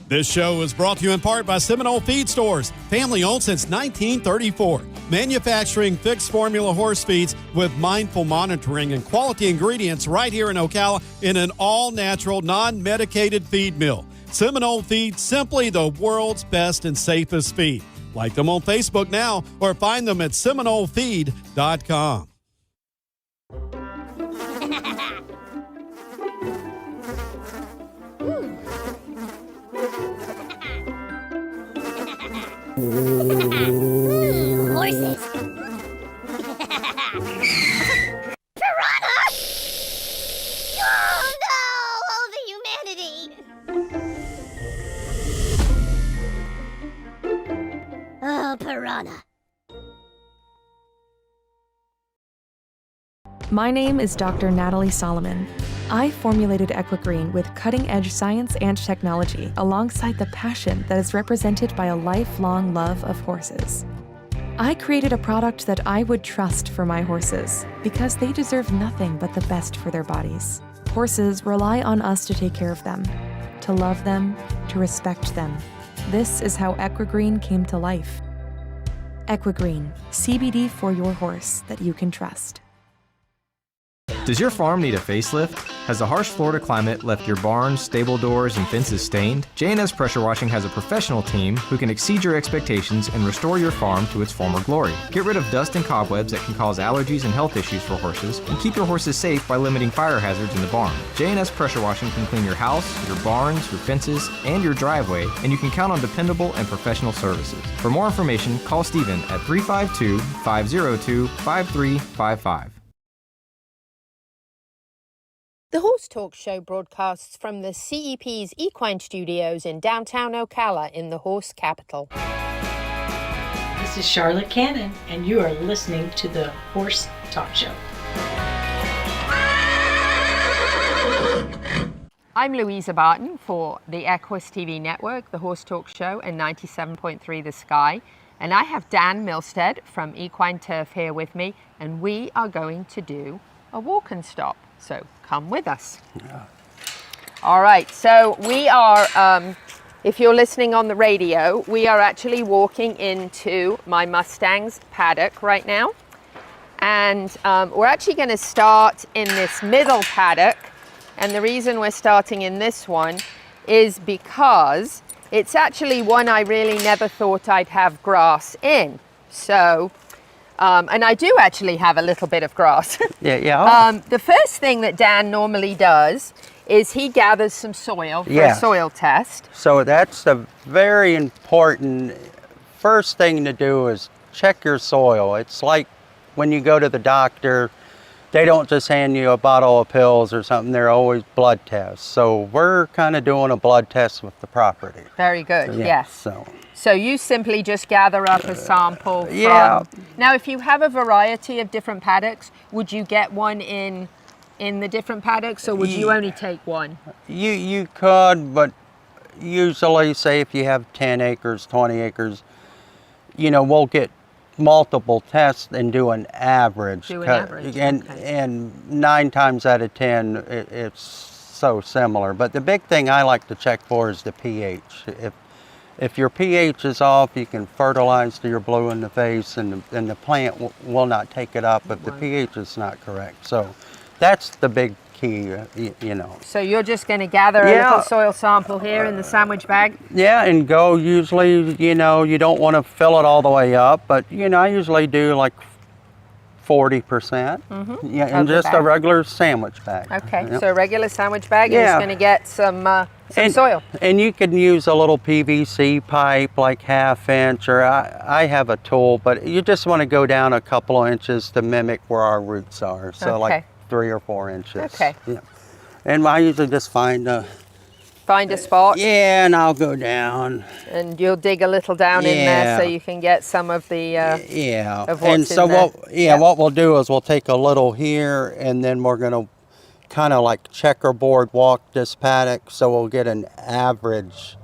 This show is brought to you in part by Seminole Feed Stores, family owned since 1934. Manufacturing fixed formula horse feeds with mindful monitoring and quality ingredients right here in Ocala in an all-natural, non-medicated feed mill. Seminole Feed, simply the world's best and safest feed. Like them on Facebook now or find them at SeminoleFeed.com. Horses. Piranha! Oh no! Oh, the humanity! Oh, piranha. My name is Dr. Natalie Solomon. I formulated Equigreen with cutting-edge science and technology alongside the passion that is represented by a lifelong love of horses. I created a product that I would trust for my horses because they deserve nothing but the best for their bodies. Horses rely on us to take care of them, to love them, to respect them. This is how Equigreen came to life. Equigreen, CBD for your horse that you can trust. Does your farm need a facelift? Has the harsh Florida climate left your barns, stable doors, and fences stained? J&S Pressure Washing has a professional team who can exceed your expectations and restore your farm to its former glory. Get rid of dust and cobwebs that can cause allergies and health issues for horses, and keep your horses safe by limiting fire hazards in the barn. J&S Pressure Washing can clean your house, your barns, your fences, and your driveway, and you can count on dependable and professional services. For more information, call Steven at 352-502-5355. The Horse Talk Show broadcasts from the CEP's Equine Studios in downtown Ocala in the horse capital. This is Charlotte Cannon, and you are listening to the Horse Talk Show. I'm Louisa Barton for the Equus TV network, the Horse Talk Show, and 97.3 The Sky. And I have Dan Millstead from Equine Turf here with me, and we are going to do a walk and stop. So come with us. Yeah. All right, so we are, if you're listening on the radio, we are actually walking into my Mustang's paddock right now. And we're actually going to start in this middle paddock. And the reason we're starting in this one is because it's actually one I really never thought I'd have grass in. So, and I do actually have a little bit of grass. Yeah. The first thing that Dan normally does is he gathers some soil for a soil test. So that's the very important first thing to do is check your soil. It's like when you go to the doctor, they don't just hand you a bottle of pills or something. They're always blood tests. So we're kind of doing a blood test with the property. Very good, So, yes. So you simply just gather up a sample from... Now, if you have a variety of different paddocks, would you get one in the different paddocks, or would you only take one? You could, but usually, say if you have 10 acres, 20 acres, you know, we'll get multiple tests and do an average. And 9 times out of 10, it's so similar. But the big thing I like to check for is the pH. If your pH is off, you can fertilize till you're blue in the face, and the plant will not take it up if the pH is not correct. So that's the big key, you know. So you're just going to gather a little soil sample here in the sandwich bag? Yeah, and go usually, you know, you don't want to fill it all the way up, but, you know, I usually do like 40%. Yeah, and just a regular sandwich bag. Okay, so a regular sandwich bag, you're just going to get some soil. And you can use a little PVC pipe, like 1/2 inch, or I have a tool, but you just want to go down a couple of inches to mimic where our roots are. So like 3 or 4 inches. Okay. Yeah. And I usually just find a spot. Yeah, and I'll go down. And you'll dig a little down in there so you can get some of the of what's and so in there. what we'll do is we'll take a little here, and then we're going to kind of like checkerboard walk this paddock, so we'll get an average.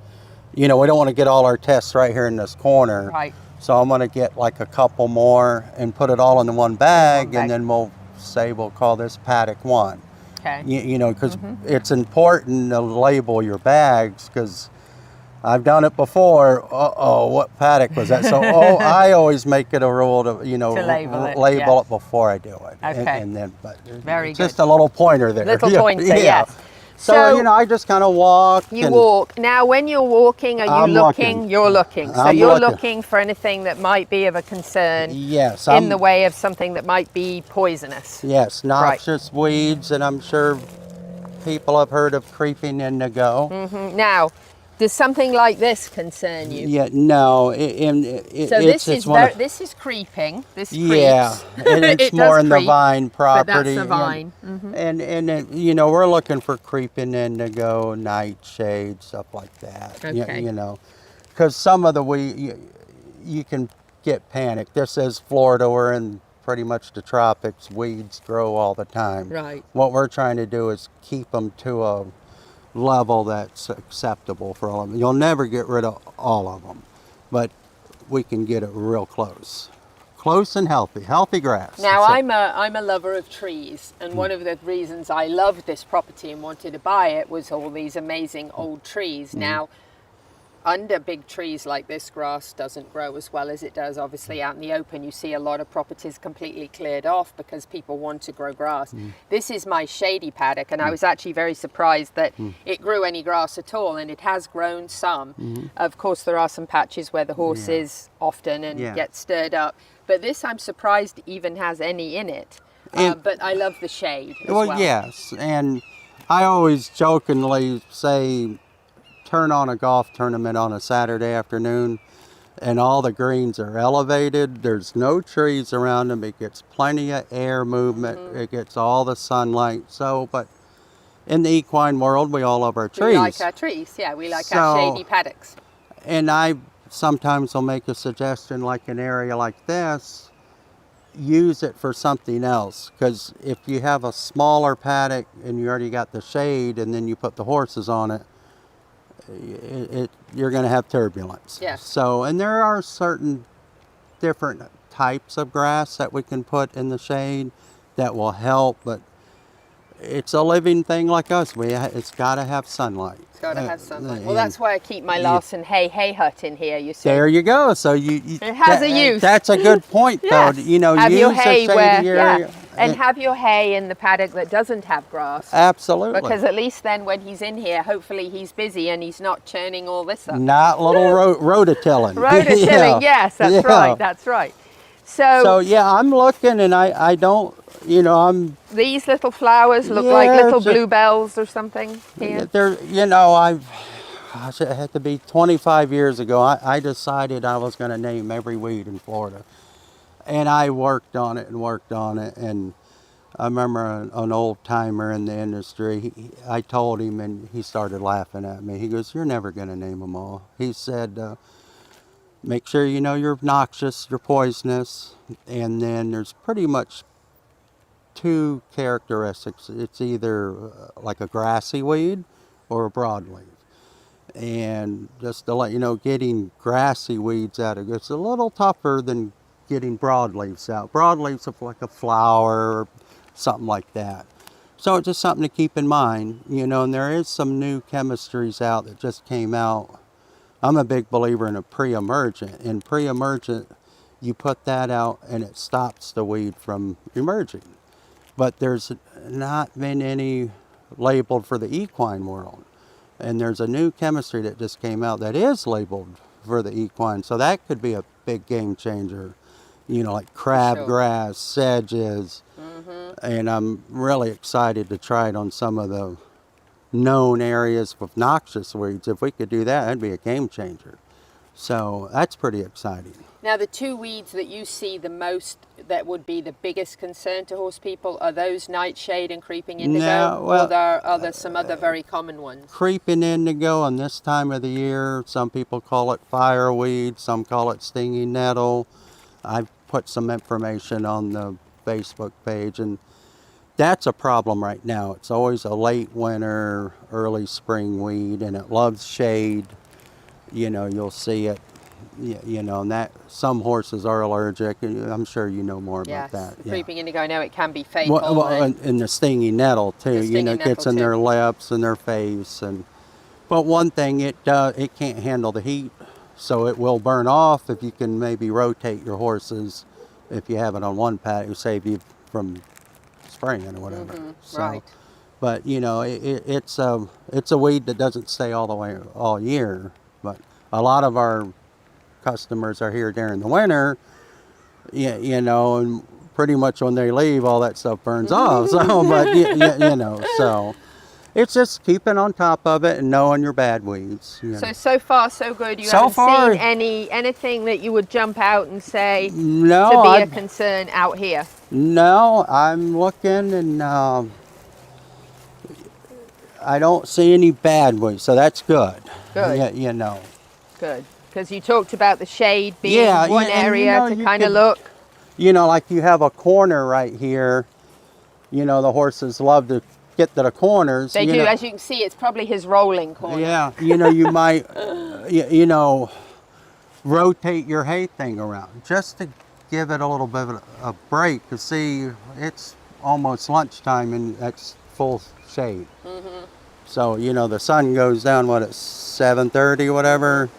You know, we don't want to get all our tests right here in this corner. Right. So I'm going to get like a couple more and put it all in the one bag, and then we'll call this paddock 1. Okay. You know, because it's important to label your bags, because I've done it before. What paddock was that? So I always make it a rule to, you know, label it before I do it. Okay. And then, but Very good. just a little pointer there. Little pointer, yes. So, you know, I just kind of walk. You walk. Now, when you're walking, are you looking? You're looking. So you're looking for anything that might be of a concern. Yes. In the way of something that might be poisonous. Yes, noxious weeds, and I'm sure people have heard of creeping indigo. Now, does something like this concern you? Yeah, no. So this is creeping. This creeps. Yeah, and it's more in the vine property. But that's the vine. And you know, we're looking for creeping indigo, nightshade, stuff like that. Okay. You know, because some of the you can get panicked. This is Florida. We're in pretty much the tropics. Weeds grow all the time. Right. What we're trying to do is keep them to a level that's acceptable for all of them. You'll never get rid of all of them, but we can get it real close and healthy grass. Now, I'm a lover of trees, and one of the reasons I loved this property and wanted to buy it was all these amazing old trees. Now, under big trees like this, grass doesn't grow as well as it does obviously out in the open. You see a lot of properties completely cleared off because people want to grow grass. This is my shady paddock, and I was actually very surprised that it grew any grass at all, and it has grown some. Of course, there are some patches where the horse is often and gets stirred up, but this I'm surprised even has any in it. But I love the shade as well. Yes, and I always jokingly say, turn on a golf tournament on a Saturday afternoon and all the greens are elevated. There's no trees around them. It gets plenty of air movement. It gets all the sunlight. So, but in the equine world, we all love our trees. We like our trees, yeah. We like our shady paddocks. And I sometimes will make a suggestion, like an area like this, use it for something else. Because if you have a smaller paddock and you already got the shade and then you put the horses on it, you're going to have turbulence. Yes. So, and there are certain different types of grass that we can put in the shade that will help, but it's a living thing like us. It's got to have sunlight. It's got to have sunlight. Well, that's why I keep my Larson hay hut in here, you see. There you go. So it has a use. That's a good point, though. You know, have use your hay a shady area. And have your hay in the paddock that doesn't have grass. Absolutely. Because at least then when he's in here, hopefully he's busy and he's not churning all this up. Not little rototilling. Rototilling, yes, that's right, that's right. So yeah, I'm looking and I don't, you know, These little flowers look like little bluebells or something here. They're, you know, gosh, it had to be 25 years ago. I decided I was going to name every weed in Florida. And I worked on it, and I remember an old timer in the industry, I told him, and he started laughing at me. He goes, "You're never going to name them all." He said, "Make sure you know you're noxious, you're poisonous, and then there's pretty much two characteristics. It's either like a grassy weed or a broadleaf." And just to let you know, getting grassy weeds out of it's a little tougher than getting broadleaves out. Broadleaves are like a flower or something like that. So it's just something to keep in mind, you know, and there is some new chemistries out that just came out. I'm a big believer in a pre-emergent. In pre-emergent, you put that out and it stops the weed from emerging. But there's not been any labeled for the equine world. And there's a new chemistry that just came out that is labeled for the equine. So that could be a big game changer. You know, like crabgrass, sedges, and I'm really excited to try it on some of the known areas with noxious weeds. If we could do that, that'd be a game changer. So that's pretty exciting. Now, the two weeds that you see the most that would be the biggest concern to horse people are those nightshade and creeping indigo, No, well, or are there some other very common ones? Creeping indigo on this time of the year, some people call it fireweed, some call it stinging nettle. I've put some information on the Facebook page, and that's a problem right now. It's always a late winter, early spring weed, and it loves shade. You know, you'll see it, you know, and that some horses are allergic, and I'm sure you know more about that. Yeah. Creeping indigo, I know it can be fatal. Well, and the stinging nettle too, you know, it gets in their lips and their face, but one thing it can't handle the heat. So it will burn off if you can maybe rotate your horses. If you have it on one paddock, it'll save you from spraying or whatever. Right. But you know, it's a weed that doesn't stay all year. But a lot of our customers are here during the winter. You know, and pretty much when they leave, all that stuff burns off. So, but you know, so. It's just keeping on top of it and knowing your bad weeds. You know. So far, so good. You haven't seen anything that you would jump out and say to be a concern out here? No, I'm looking and I don't see any bad weeds, so that's good. Good. Yeah, you know. Good. Because you talked about the shade being one area to kind of look. You know, like you have a corner right here. You know, the horses love to get to the corners. They do. As you can see, it's probably his rolling corner. Yeah, you know, you might, you know, rotate your hay thing around just to give it a little bit of a break. To see, it's almost lunchtime and that's full shade. So, you know, the sun goes down, at 7:30, whatever.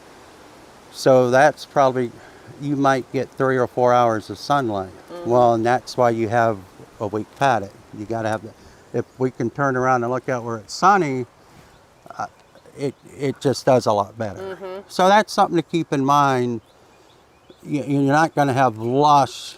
So that's probably, you might get 3 or 4 hours of sunlight. Well, and that's why you have a weak paddock. You got to have, if we can turn around and look out where it's sunny, it just does a lot better. So that's something to keep in mind. You're not going to have lush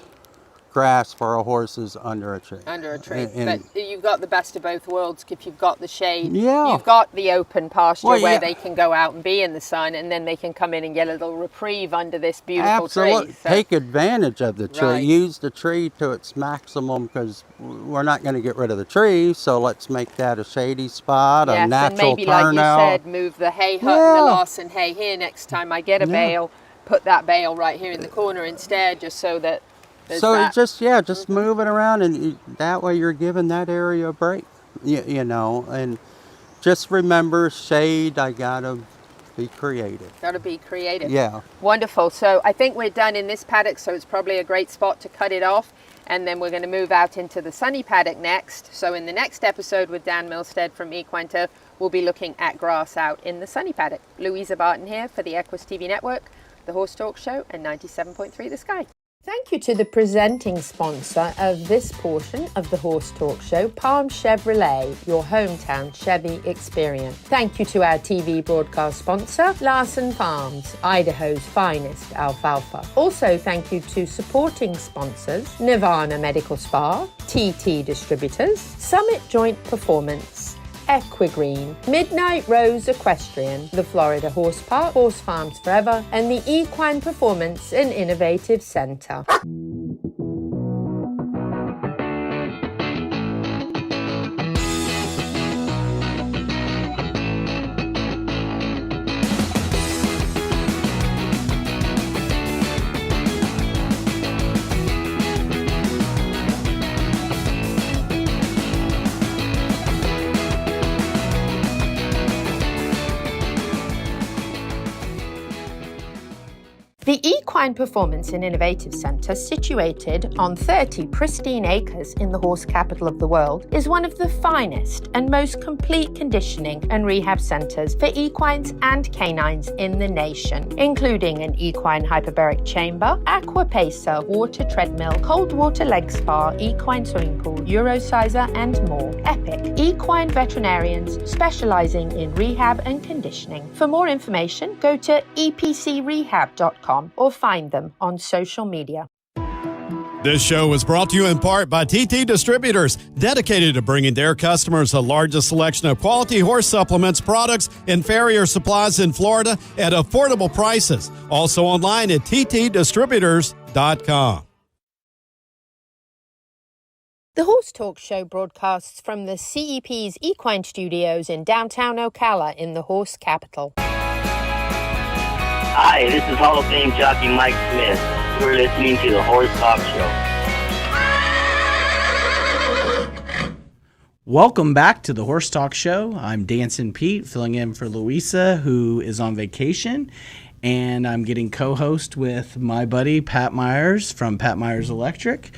grass for our horses under a tree. Under a tree. But you've got the best of both worlds. If you've got the shade, Yeah. you've got the open pasture Well, where yeah. they can go out and be in the sun, and then they can come in and get a little reprieve under this beautiful Absolutely. tree. So, Take advantage of the tree. Right. Use the tree to its maximum, because we're not going to get rid of the tree, so let's make that a shady spot, yes, a natural and maybe, like turnout. you said, move the hay hut and the Lawson hay here next time I get a bale. Put that bale right here in the corner instead, just so that there's So that. just move it around, and that way you're giving that area a break, you know. And just remember, shade, I gotta be creative. Got to be creative. Yeah. Wonderful. So I think we're done in this paddock, so it's probably a great spot to cut it off. And then we're going to move out into the sunny paddock next. So in the next episode with Dan Millstead from Equine Turf, we'll be looking at grass out in the sunny paddock. Louisa Barton here for the Equus TV Network, the Horse Talk Show, and 97.3 The Sky. Thank you to the presenting sponsor of this portion of the Horse Talk Show, Palm Chevrolet, your hometown Chevy experience. Thank you to our TV broadcast sponsor, Larson Farms, Idaho's finest alfalfa. Also, thank you to supporting sponsors, Nirvana Medical Spa, TT Distributors, Summit Joint Performance, Equigreen, Midnight Rose Equestrian, the Florida Horse Park, Horse Farms Forever, and the Equine Performance and Innovative Center. The Equine Performance and Innovative Center, situated on 30 pristine acres in the horse capital of the world, is one of the finest and most complete conditioning and rehab centers for equines and canines in the nation, including an equine hyperbaric chamber, aqua pacer, water treadmill, cold water leg spa, equine swimming pool, Eurosizer, and more. Epic equine veterinarians specializing in rehab and conditioning. For more information, go to epcrehab.com or find them on social media. This show was brought to you in part by TT Distributors, dedicated to bringing their customers the largest selection of quality horse supplements, products, and farrier supplies in Florida at affordable prices. Also online at ttdistributors.com. The Horse Talk Show broadcasts from the CEP's Equine Studios in downtown Ocala in the horse capital. Hi, this is Hall of Fame jockey Mike Smith. You're listening to the Horse Talk Show. Welcome back to the Horse Talk Show. I'm Dancing Pete, filling in for Louisa, who is on vacation. And I'm getting co-host with my buddy Pat Myers from Pat Myers Electric.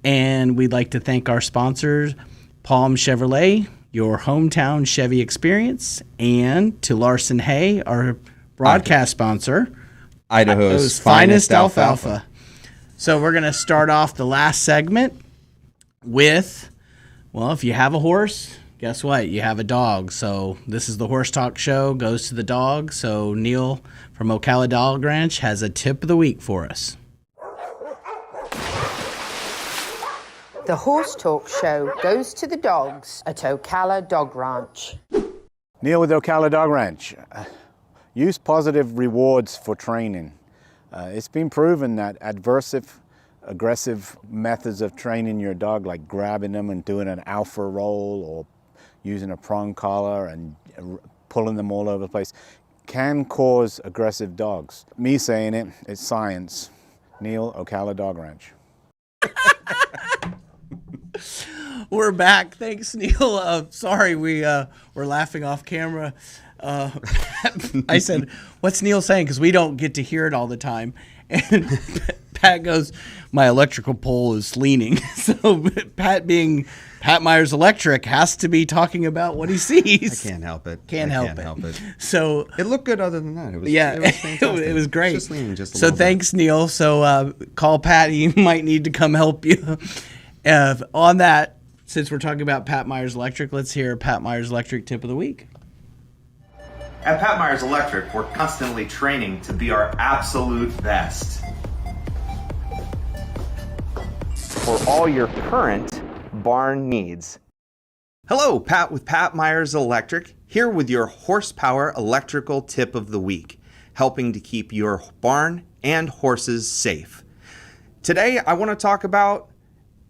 And we'd like to thank our sponsors, Palm Chevrolet, your hometown Chevy experience, and to Larson Hay, our broadcast sponsor, Idaho's finest alfalfa. So we're going to start off the last segment with, well, if you have a horse, guess what? You have a dog. So this is the Horse Talk Show, goes to the dog. So Neil from Ocala Dog Ranch has a tip of the week for us. The Horse Talk Show goes to the dogs at Ocala Dog Ranch. Neil with Ocala Dog Ranch. Use positive rewards for training. It's been proven that aggressive methods of training your dog, like grabbing them and doing an alpha roll or using a prong collar and pulling them all over the place, can cause aggressive dogs. Me saying it, it's science. Neil, Ocala Dog Ranch. We're back. Thanks, Neil. Sorry, we're laughing off camera. I said, what's Neil saying? Because we don't get to hear it all the time. And Pat goes, my electrical pole is leaning. So Pat being Pat Myers Electric has to be talking about what he sees. I can't help it. Can't help it. So it looked good other than that. It was, yeah, it was fantastic. it was great. Just leaning just a so little bit. thanks, Neil. So call Pat. He might need to come help you. On that, since we're talking about Pat Myers Electric, let's hear Pat Myers Electric tip of the week. At Pat Myers Electric, we're constantly training to be our absolute best. For all your current barn needs. Hello, Pat with Pat Myers Electric, here with your horsepower electrical tip of the week, helping to keep your barn and horses safe. Today, I want to talk about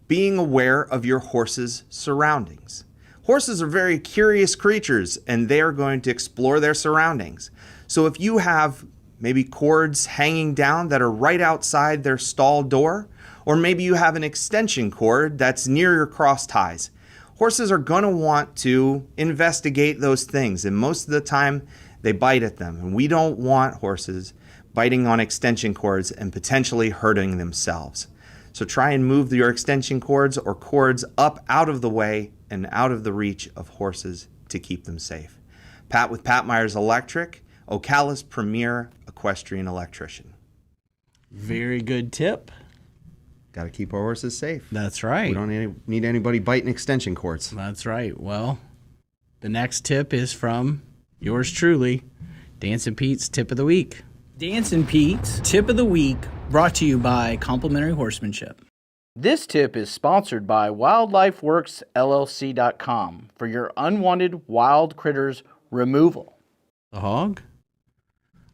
being aware of your horse's surroundings. Horses are very curious creatures, and they are going to explore their surroundings. So if you have maybe cords hanging down that are right outside their stall door, or maybe you have an extension cord that's near your cross ties, horses are going to want to investigate those things, and most of the time they bite at them. And we don't want horses biting on extension cords and potentially hurting themselves. So try and move your extension cords or cords up out of the way and out of the reach of horses to keep them safe. Pat with Pat Myers Electric, Ocala's premier equestrian electrician. Very good tip. Got to keep our horses safe. That's right. We don't need anybody biting extension cords. That's right. Well, the next tip is from yours truly, Dance and Pete's Tip of the Week. Dance and Pete's Tip of the Week, brought to you by Complementary Horsemanship. This tip is sponsored by WildlifeWorksLLC.com for your unwanted wild critters removal. The hog?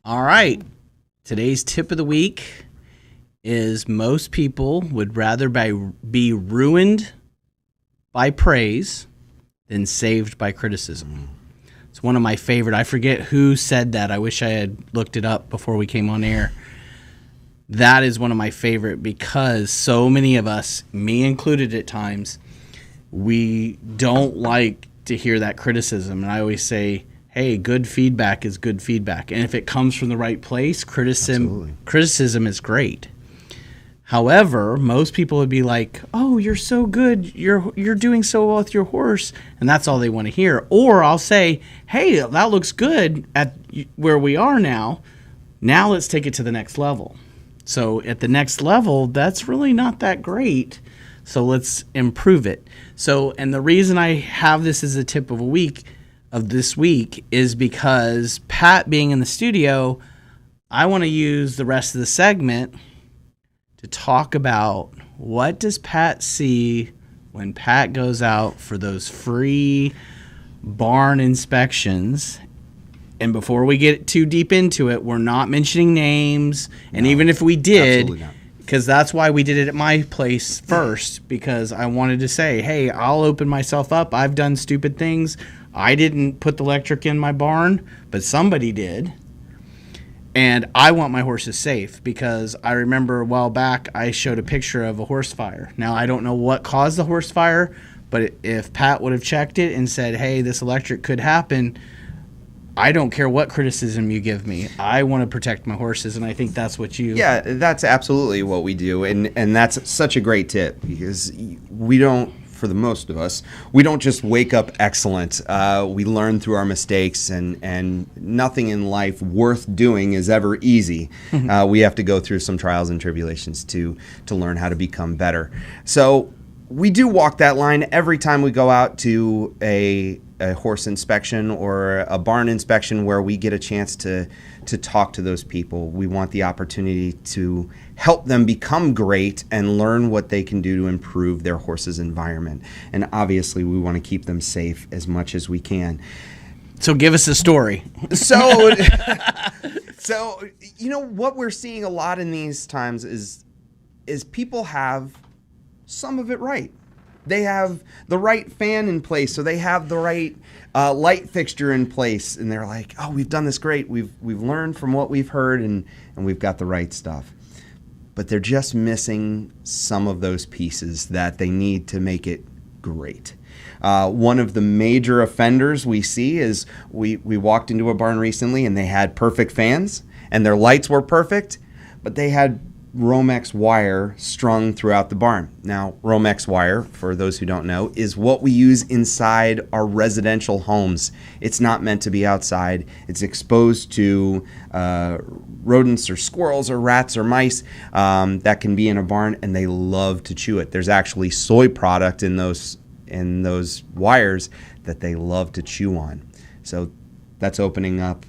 All right. Today's tip of the week is most people would rather be ruined by praise than saved by criticism. It's one of my favorite. I forget who said that. I wish I had looked it up before we came on air. That is one of my favorite because so many of us, me included at times, we don't like to hear that criticism. And I always say, hey, good feedback is good feedback. And if it comes from the right place, criticism is great. However, most people would be like, oh, you're so good. You're doing so well with your horse. And that's all they want to hear. Or I'll say, hey, that looks good at where we are now. Now let's take it to the next level. So at the next level, that's really not that great. So let's improve it. So, and the reason I have this as a tip of this week is because Pat being in the studio, I want to use the rest of the segment to talk about what does Pat see when Pat goes out for those free barn inspections. And before we get too deep into it, we're not mentioning names. And even if we did, because that's why we did it at my place first, because I wanted to say, hey, I'll open myself up. I've done stupid things. I didn't put the electric in my barn, but somebody did. And I want my horses safe because I remember a while back I showed a picture of a horse fire. Now, I don't know what caused the horse fire, but if Pat would have checked it and said, hey, this electric could happen, I don't care what criticism you give me. I want to protect my horses, and I think that's what you... Yeah, that's absolutely what we do, and that's such a great tip because we don't, for the most of us, we don't just wake up excellent. We learn through our mistakes, and nothing in life worth doing is ever easy. We have to go through some trials and tribulations to learn how to become better. So we do walk that line every time we go out to a horse inspection or a barn inspection where we get a chance to talk to those people. We want the opportunity to help them become great and learn what they can do to improve their horse's environment. And obviously we want to keep them safe as much as we can. So give us a story. So you know what we're seeing a lot in these times is people have some of it right. They have the right fan in place, so they have the right light fixture in place, and they're like, "Oh, we've done this great. We've learned from what we've heard, and we've got the right stuff." But they're just missing some of those pieces that they need to make it great. One of the major offenders we see is we walked into a barn recently, and they had perfect fans, and their lights were perfect, but they had Romex wire strung throughout the barn. Now, Romex wire, for those who don't know, is what we use inside our residential homes. It's not meant to be outside. It's exposed to rodents or squirrels or rats or mice that can be in a barn, and they love to chew it. There's actually soy product in those wires that they love to chew on. So that's opening up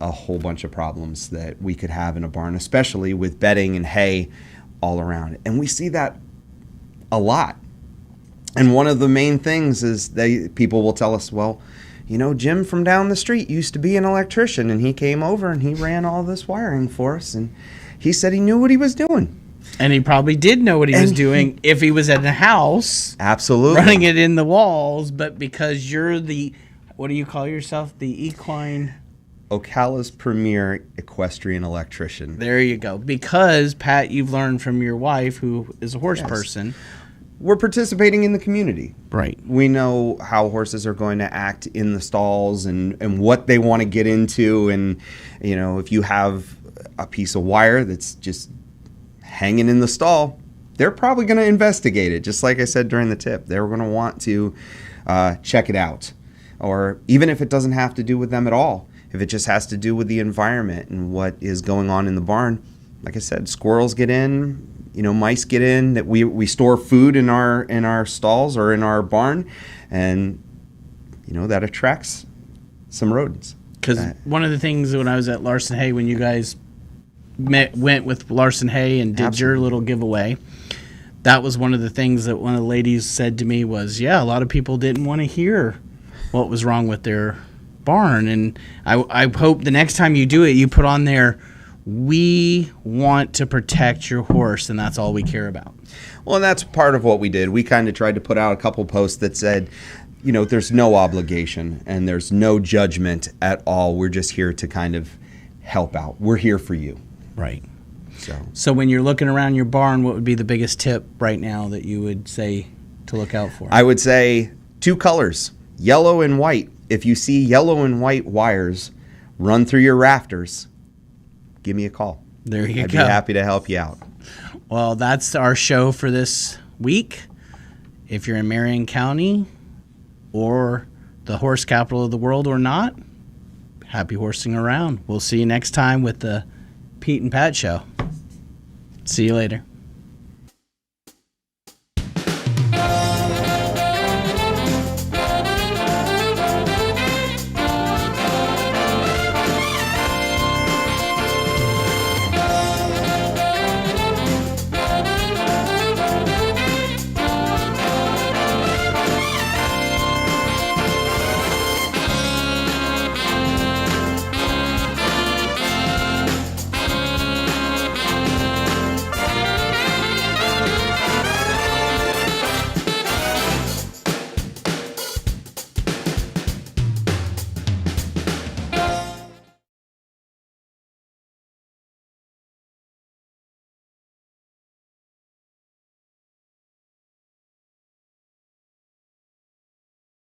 a whole bunch of problems that we could have in a barn, especially with bedding and hay all around. And we see that a lot. And one of the main things is people will tell us, well, you know, Jim from down the street used to be an electrician, and he came over and he ran all this wiring for us, and he said he knew what he was doing. And he probably did know what he was doing if he was at the house. Absolutely. Running it in the walls, but because you're the, what do you call yourself? The equine... Ocala's premier equestrian electrician. There you go. Because, Pat, you've learned from your wife, who is a horse person. We're participating in the community. Right. We know how horses are going to act in the stalls and what they want to get into. And, you know, if you have a piece of wire that's just hanging in the stall, they're probably going to investigate it. Just like I said during the tip, they're going to want to check it out. Or even if it doesn't have to do with them at all. If it just has to do with the environment and what is going on in the barn, like I said, squirrels get in, you know, mice get in. That we store food in our stalls or in our barn, and you know that attracts some rodents. Because one of the things when I was at Larson Hay, when you guys went with Larson Hay and did your little giveaway, that was one of the things that one of the ladies said to me was, yeah, a lot of people didn't want to hear what was wrong with their barn, and I hope the next time you do it, you put on there, we want to protect your horse, and that's all we care about. Well, and that's part of what we did. We kind of tried to put out a couple posts that said, you know, there's no obligation and there's no judgment at all. We're just here to kind of help out. We're here for you. Right. So when you're looking around your barn, what would be the biggest tip right now that you would say to look out for? I would say 2 colors, yellow and white. If you see yellow and white wires run through your rafters, give me a call. There you go. I'd be happy to help you out. Well, that's our show for this week. If you're in Marion County or the horse capital of the world or not, happy horsing around. We'll see you next time with the Pete and Pat Show. See you later.